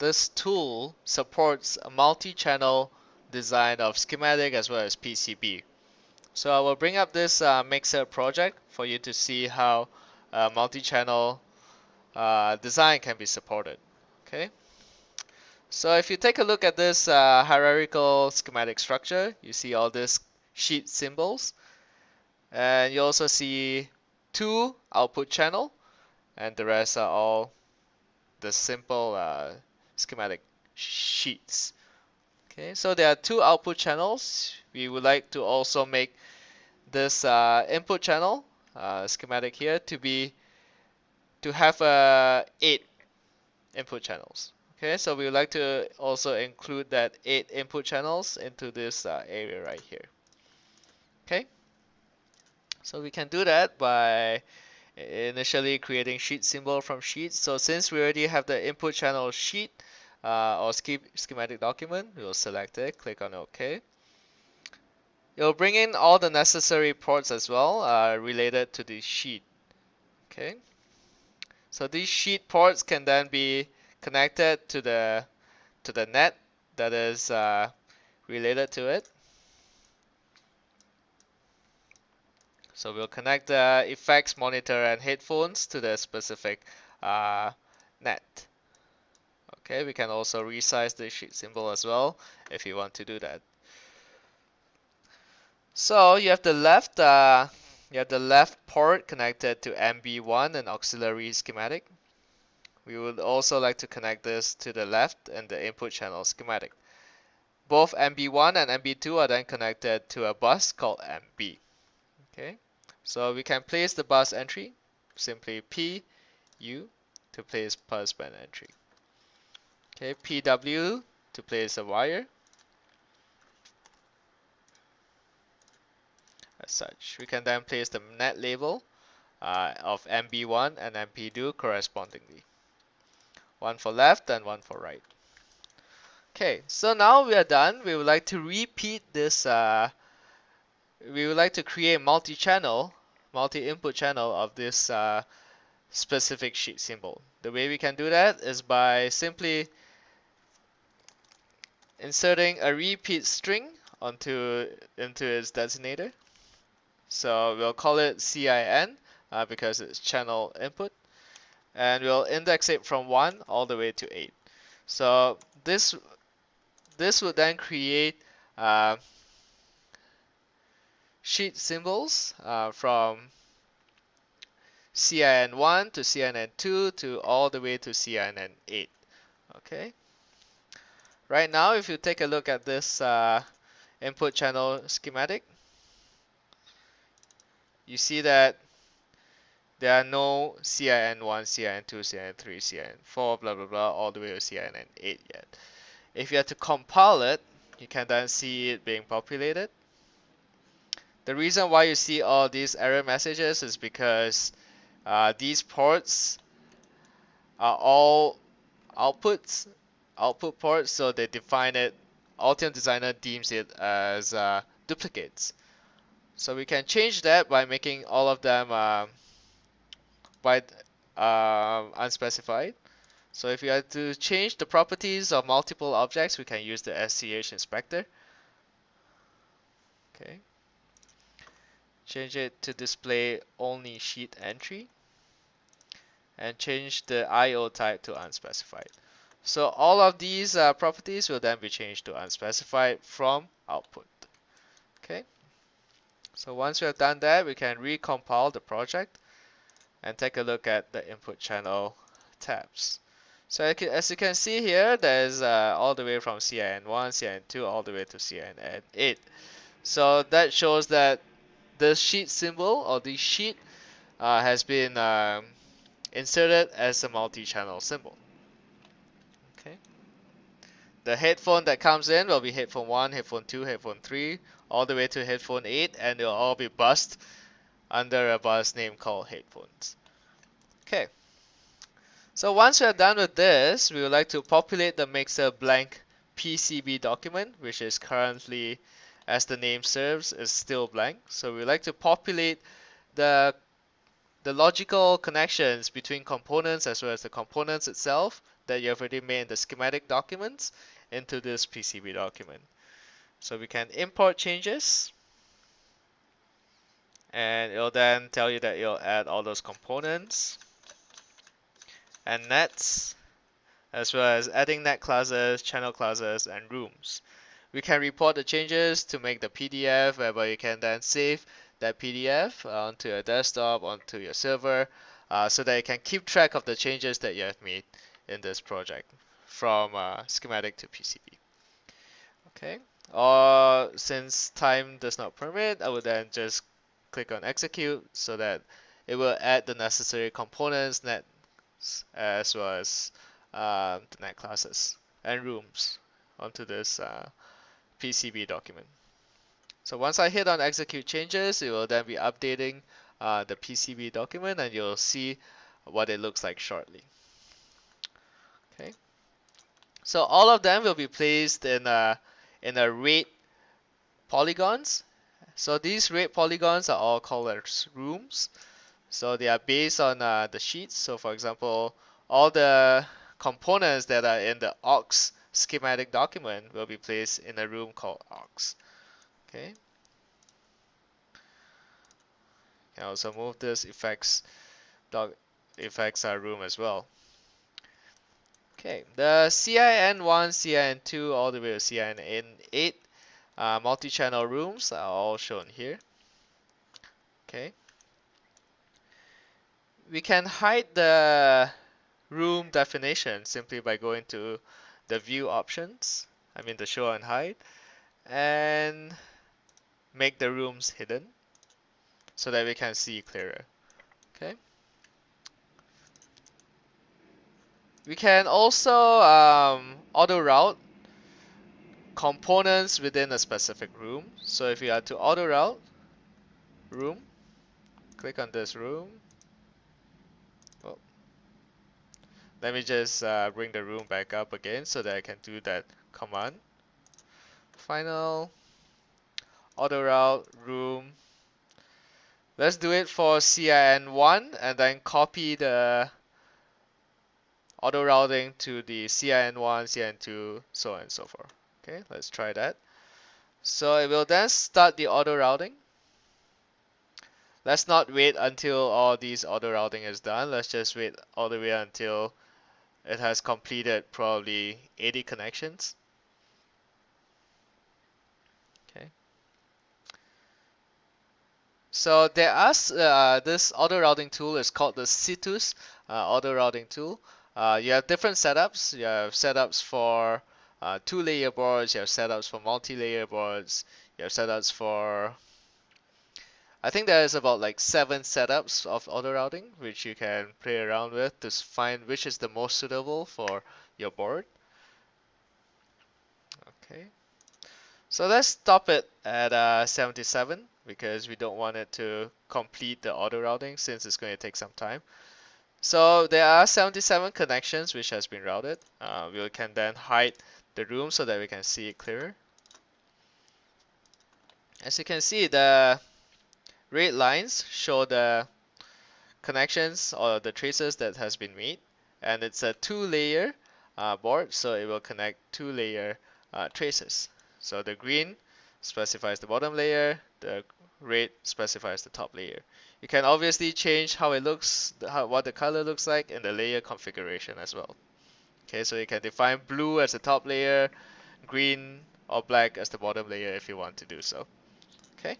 Speaker 1: this tool supports a multi-channel design of schematic as well as PCB. So I will bring up this mixer project for you to see how multi-channel design can be supported. Okay, so if you take a look at this hierarchical schematic structure, you see all these sheet symbols, and you also see two output channel, and the rest are all the simple schematic sheets. Okay, so there are two output channels. We would like to also make this input channel schematic here to have 8 input channels. Okay, so we would like to also include that 8 input channels into this area right here. Okay, so we can do that by initially creating sheet symbol from sheets. So since we already have the input channel sheet or schematic document, we will select it, click on OK. You'll bring in all the necessary ports as well related to the sheet. Okay, so these sheet ports can then be connected to the net that is related to it. So we'll connect the effects monitor and headphones to the specific net. Okay, we can also resize the sheet symbol as well if you want to do that. So you have the left port connected to MB1 and auxiliary schematic. We would also like to connect this to the left and the input channel schematic. Both MB1 and MB2 are then connected to a bus called MB. Okay, so we can place the bus entry, simply PU to place bus band entry. Okay, PW to place a wire, as such. We can then place the net label of MB1 and MB2 correspondingly. One for left and one for right. Okay, so now we are done. We would like to repeat this. We would like to create multi-channel, multi-input channel of this specific sheet symbol. The way we can do that is by simply inserting a repeat string into its designator. So we'll call it CIN because it's channel input, and we'll index it from 1 all the way to 8. So this would then create sheet symbols from CIN1 to CIN2 to all the way to CIN8. Okay. Right now, if you take a look at this input channel schematic, you see that there are no CIN1, CIN2, CIN3, CIN4, blah blah blah, all the way to CIN8 yet. If you have to compile it, you can then see it being populated. The reason why you see all these error messages is because these ports are all output ports, so they define it. Altium Designer deems it as duplicates. So we can change that by making all of them unspecified. So if you have to change the properties of multiple objects, we can use the SCH inspector. Okay. Change it to display only sheet entry, and change the IO type to unspecified. So all of these properties will then be changed to unspecified from output. Okay. So once we have done that, we can recompile the project and take a look at the input channel tabs. So as you can see here, there's all the way from CIN1, CIN2, all the way to CIN8. So that shows that the sheet symbol or the sheet has been inserted as a multi-channel symbol. Okay. The headphone that comes in will be headphone 1, headphone 2, headphone 3, all the way to headphone 8, and they'll all be bussed under a bus name called headphones. Okay. So once we are done with this, we would like to populate the mixer blank PCB document, which is currently, as the name serves, is still blank. So we would like to populate the logical connections between components as well as the components itself that you have already made in the schematic documents into this PCB document. So we can import changes, and it'll then tell you that it'll add all those components and nets, as well as adding net classes, channel classes, and rooms. We can report the changes to make the PDF, whereby you can then save that PDF onto your desktop, onto your server, so that you can keep track of the changes that you have made in this project from schematic to PCB. Okay. Or since time does not permit, I would then just click on execute so that it will add the necessary components, net, as well as the net classes and rooms onto this PCB document. So once I hit on execute changes, it will then be updating the PCB document, and you'll see what it looks like shortly. Okay. So all of them will be placed in a rate polygons. So these rate polygons are all called as rooms. So they are based on the sheets. So for example, all the components that are in the aux schematic document will be placed in a room called aux. Okay. You can also move this effects room as well. Okay, the CIN1, CIN2, all the way to CIN8 multi-channel rooms are all shown here. Okay. We can hide the room definition simply by going to the view options, the show and hide, and make the rooms hidden so that we can see clearer. Okay. We can also auto route components within a specific room. So if you are to auto route, room. Click on this room. Oh, let me just bring the room back up again so that I can do that command. Final auto route room. Let's do it for CIN1 and then copy the auto routing to the CIN1, CIN2, so on and so forth. Okay, let's try that. So it will then start the auto routing. Let's not wait until all these auto routing is done. Let's just wait all the way until it has completed probably 80 connections. Okay. So there are this auto routing tool is called the Situs auto routing tool. You have different setups. You have setups for two-layer boards. You have setups for multi-layer boards. You have setups for I think there is about like 7 setups of auto routing which you can play around with to find which is the most suitable for your board. Okay. So let's stop it at 77 because we don't want it to complete the auto routing since it's going to take some time. So there are 77 connections which has been routed. We can then hide the room so that we can see it clearer. As you can see, the red lines show the connections or the traces that has been made, and it's a 2-layer board, so it will connect 2-layer traces. So the green specifies the bottom layer, the red specifies the top layer. You can obviously change how it looks, what the color looks like in the layer configuration as well. Okay, so you can define blue as the top layer, green or black as the bottom layer if you want to do so. Okay.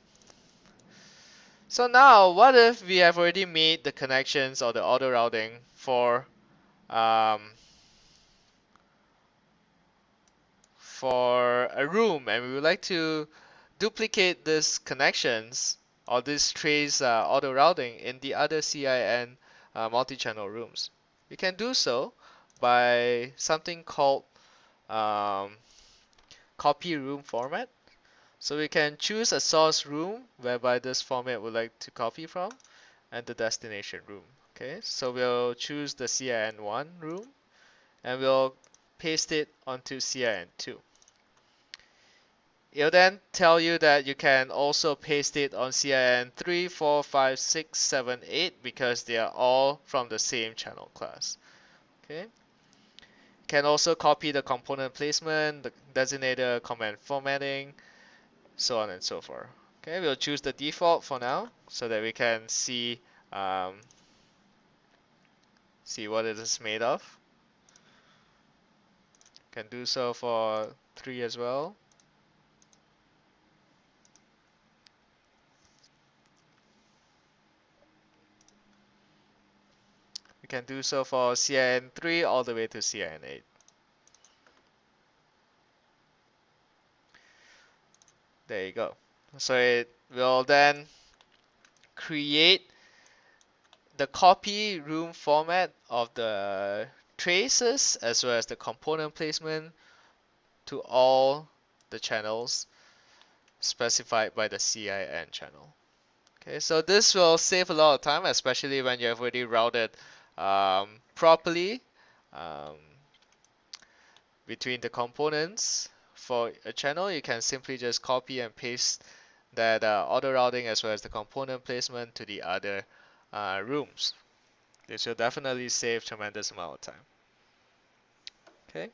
Speaker 1: So now, what if we have already made the connections or the auto routing um, for a room, and we would like to duplicate these connections or this trace auto routing in the other CIN multi-channel rooms? We can do so by something called um, copy room format. So we can choose a source room whereby this format would like to copy from, and the destination room. Okay, so we'll choose the CIN1 room and we'll paste it onto CIN2. It'll then tell you that you can also paste it on CIN3, 4, 5, 6, 7, 8 because they are all from the same channel class. Okay. You can also copy the component placement, the designator, command formatting, so on and so forth. Okay, we'll choose the default for now so that we can um, see what it is made of. Can do so for 3 as well. We can do so for CIN3 all the way to CIN8. There you go. So it will then create the copy room format of the traces as well as the component placement to all the channels specified by the CIN channel. Okay, so this will save a lot of time, especially when you have already routed properly um, between the components. For a channel, you can simply just copy and paste that auto routing as well as the component placement to the other rooms. This will definitely save tremendous amount of time. Okay.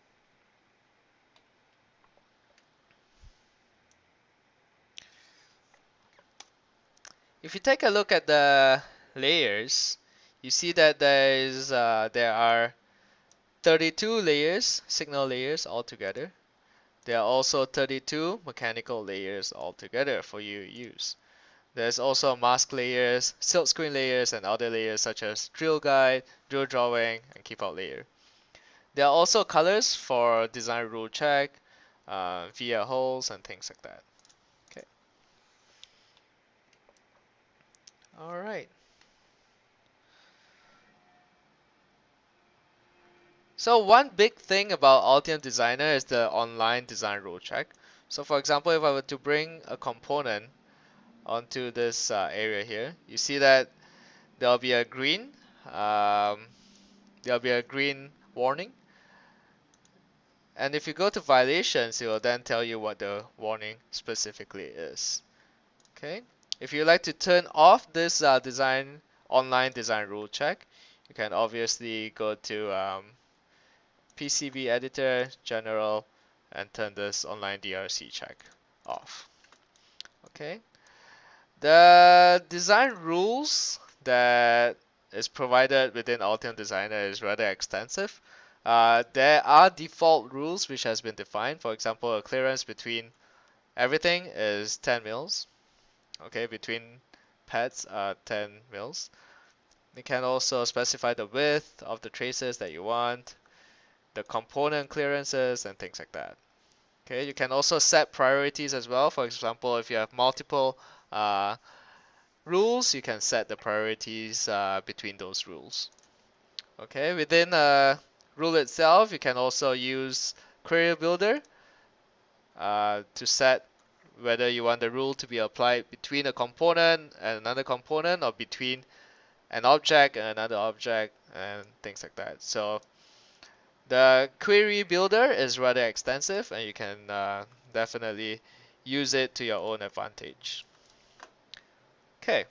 Speaker 1: If you take a look at the layers, you see that there are 32 layers, signal layers altogether. There are also 32 mechanical layers altogether for you to use. There's also mask layers, silk screen layers, and other layers such as drill guide, drill drawing, and keep out layer. There are also colors for design rule check, via holes, and things like that. Okay. All right. So one big thing about Altium Designer is the online design rule check. So for example, if I were to bring a component onto this area here, you see that there'll be a um, green warning. And if you go to violations, it will then tell you what the warning specifically is. Okay. If you like to turn off this online design rule check, you can obviously go to PCB editor, general, and turn this online DRC check off. Okay. The design rules that is provided within Altium Designer is rather extensive. There are default rules which has been defined. For example, a clearance between everything is 10 mils. Okay, between pads are 10 mils. You can also specify the width of the traces that you want, the component clearances, and things like that. Okay, you can also set priorities as well. For example, if you have multiple rules, you can set the priorities between those rules. Okay, within a rule itself, you can also use Query Builder to set whether you want the rule to be applied between a component and another component, or between an object and another object, and things like that. So the Query Builder is rather extensive, and you can definitely use it to your own advantage. Okay.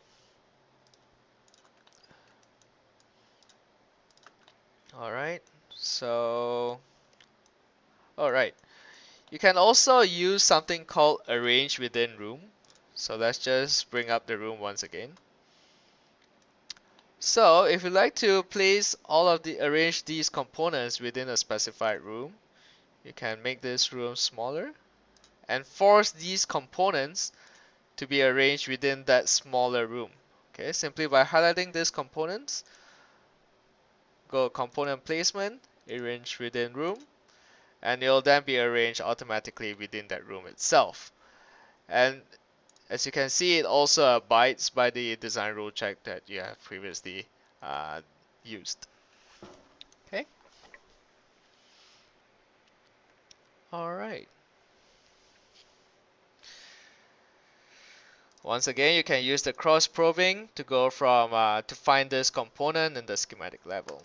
Speaker 1: Alright, so, alright. You can also use something called arrange within room. So let's just bring up the room once again. So if you like to place arrange these components within a specified room, you can make this room smaller and force these components to be arranged within that smaller room. Okay, simply by highlighting these components, go component placement, arrange within room, and it'll then be arranged automatically within that room itself. And as you can see, it also abides by the design rule check that you have previously used. Okay. All right. Once again, you can use the cross probing to go from to find this component in the schematic level.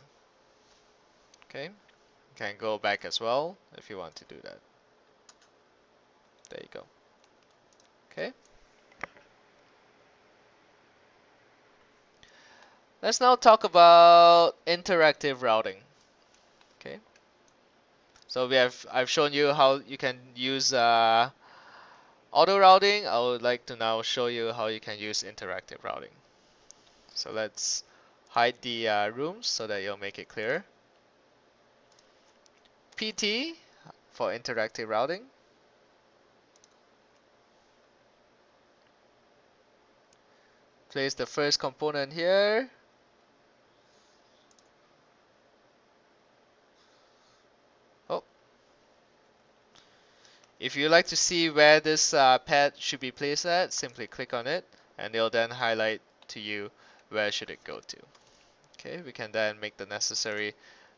Speaker 1: Okay. You can go back as well if you want to do that. There you go. Okay. Let's now talk about interactive routing. Okay. So I've shown you how you can use auto routing. I would like to now show you how you can use interactive routing. So let's hide the rooms so that you'll make it clear. PT for interactive routing. Place the first component here. Oh. If you like to see where this pad should be placed at, simply click on it and it'll then highlight to you where should it go to. Okay, we can then make the necessary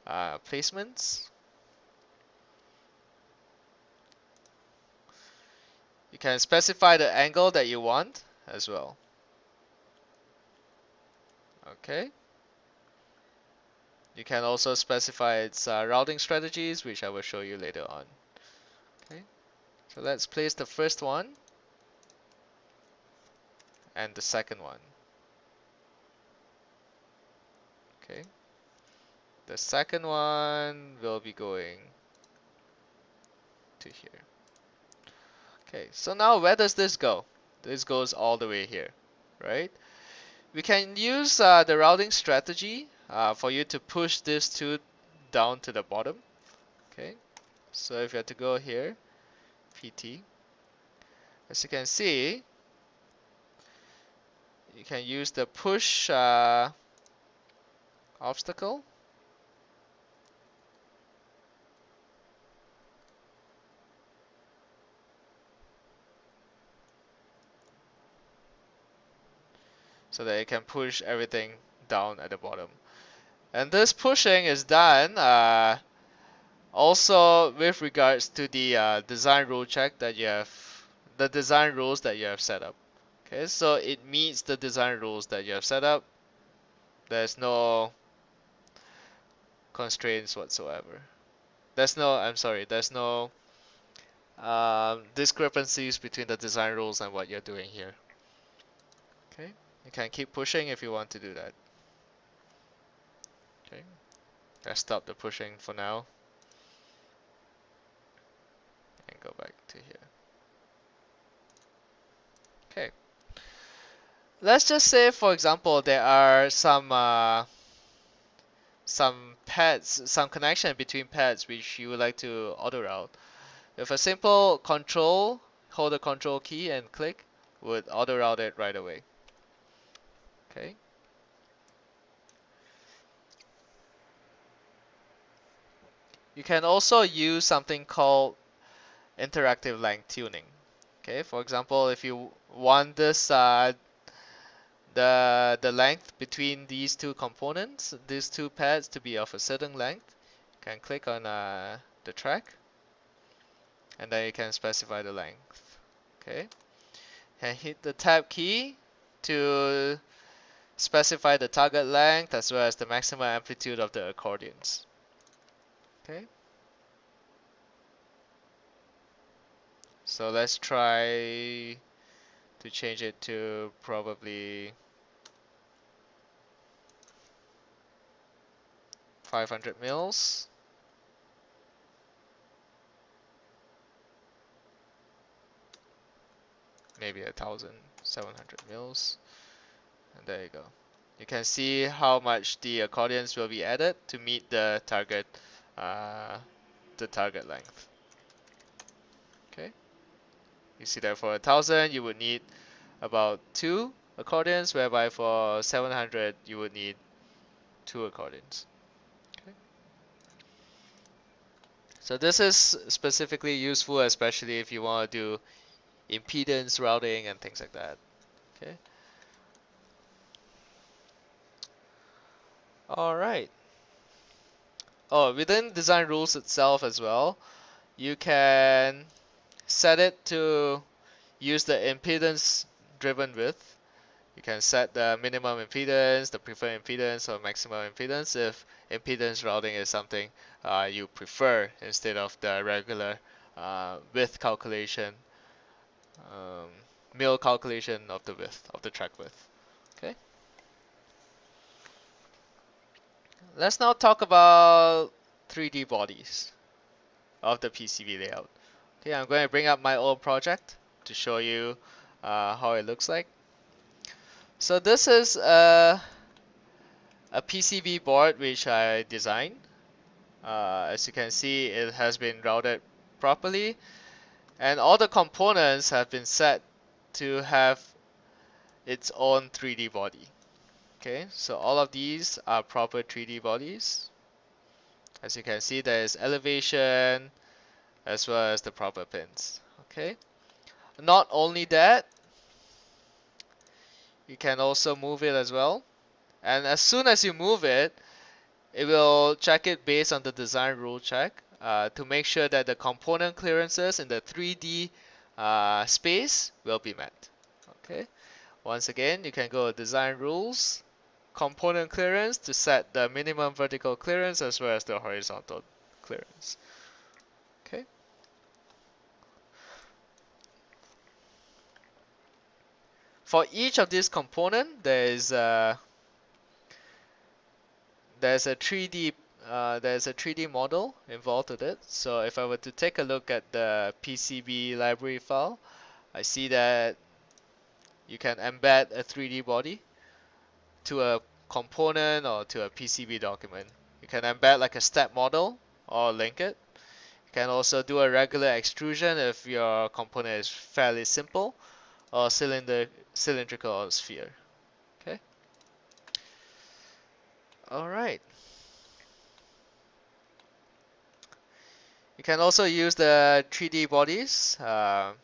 Speaker 1: placements. You can specify the angle that you want as well. Okay. You can also specify its routing strategies, which I will show you later on. Okay. So let's place the first one and the second one. Okay. The second one will be going to here. Okay, so now where does this go? This goes all the way here, right? We can use the routing strategy for you to push this two down to the bottom. Okay, so if you have to go here, PT, as you can see, you can use the push obstacle. So that it can push everything down at the bottom. And this pushing is done also with regards to the design rule check that you have, the design rules that you have set up. Okay, so it meets the design rules that you have set up. There's no constraints whatsoever. There's no discrepancies between the design rules and what you're doing here. Okay, you can keep pushing if you want to do that. Okay, let's stop the pushing for now and go back to here. Okay, let's just say, for example, there are some pads, some connection between pads which you would like to auto route. If a simple control, hold the control key and click, would auto route it right away. Okay. You can also use something called interactive length tuning. Okay, for example, if you want this the length between these two components, these two pads to be of a certain length, you can click on the track, and then you can specify the length. Okay, and hit the tab key to specify the target length as well as the maximum amplitude of the accordions. Okay, so let's try to change it to probably 500 mils. Maybe 1,700 mils. And there you go. You can see how much the accordions will be added to meet uh, the target length. Okay. You see that for 1,000 you would need about 2 accordions, whereby for 700 you would need 2 accordions. Okay. So this is specifically useful, especially if you want to do impedance routing and things like that. Okay. All right. Oh, within design rules itself as well, you can set it to use the impedance driven width. You can set the minimum impedance, the preferred impedance, or maximum impedance if impedance routing is something you prefer instead of the regular width calculation, um, mil calculation of the width, of the track width. Okay. Let's now talk about 3D bodies of the PCB layout. Okay, I'm going to bring up my own project to show you how it looks like. So this is a PCB board which I designed. As you can see, it has been routed properly, and all the components have been set to have its own 3D body. Okay, so all of these are proper 3D bodies. As you can see, there is elevation as well as the proper pins. Okay, not only that, you can also move it as well. And as soon as you move it, it will check it based on the design rule check to make sure that the component clearances in the 3D space will be met. Okay. Once again, you can go to design rules, component clearance to set the minimum vertical clearance as well as the horizontal clearance. Okay. For each of these components, there's a 3D model involved with it. So if I were to take a look at the PCB library file, I see that you can embed a 3D body to a component or to a PCB document. You can embed like a step model or link it. You can also do a regular extrusion if your component is fairly simple, or cylindrical or sphere. Okay. All right. You can also use the 3D bodies to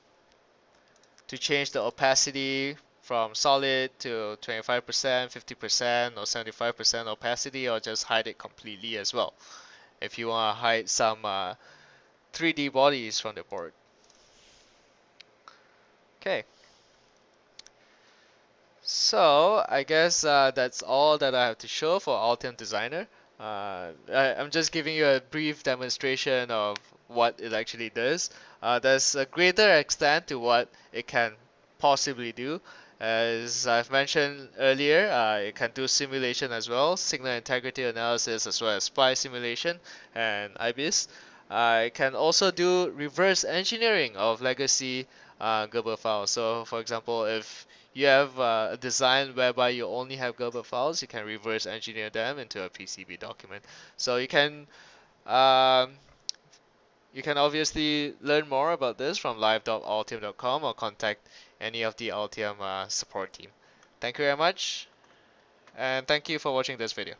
Speaker 1: change the opacity from solid to 25%, 50%, or 75% opacity, or just hide it completely as well if you want to hide some 3D bodies from the board. Okay. So I guess that's all that I have to show for Altium Designer. I'm just giving you a brief demonstration of what it actually does. There's a greater extent to what it can possibly do. As I've mentioned earlier, it can do simulation as well, signal integrity analysis as well as SPI simulation and IBIS. It can also do reverse engineering of legacy Gerber files. So, for example, if you have a design whereby you only have Gerber files, you can reverse engineer them into a PCB document. So um, you can obviously learn more about this from live.altium.com or contact any of the Altium support team. Thank you very much, and thank you for watching this video.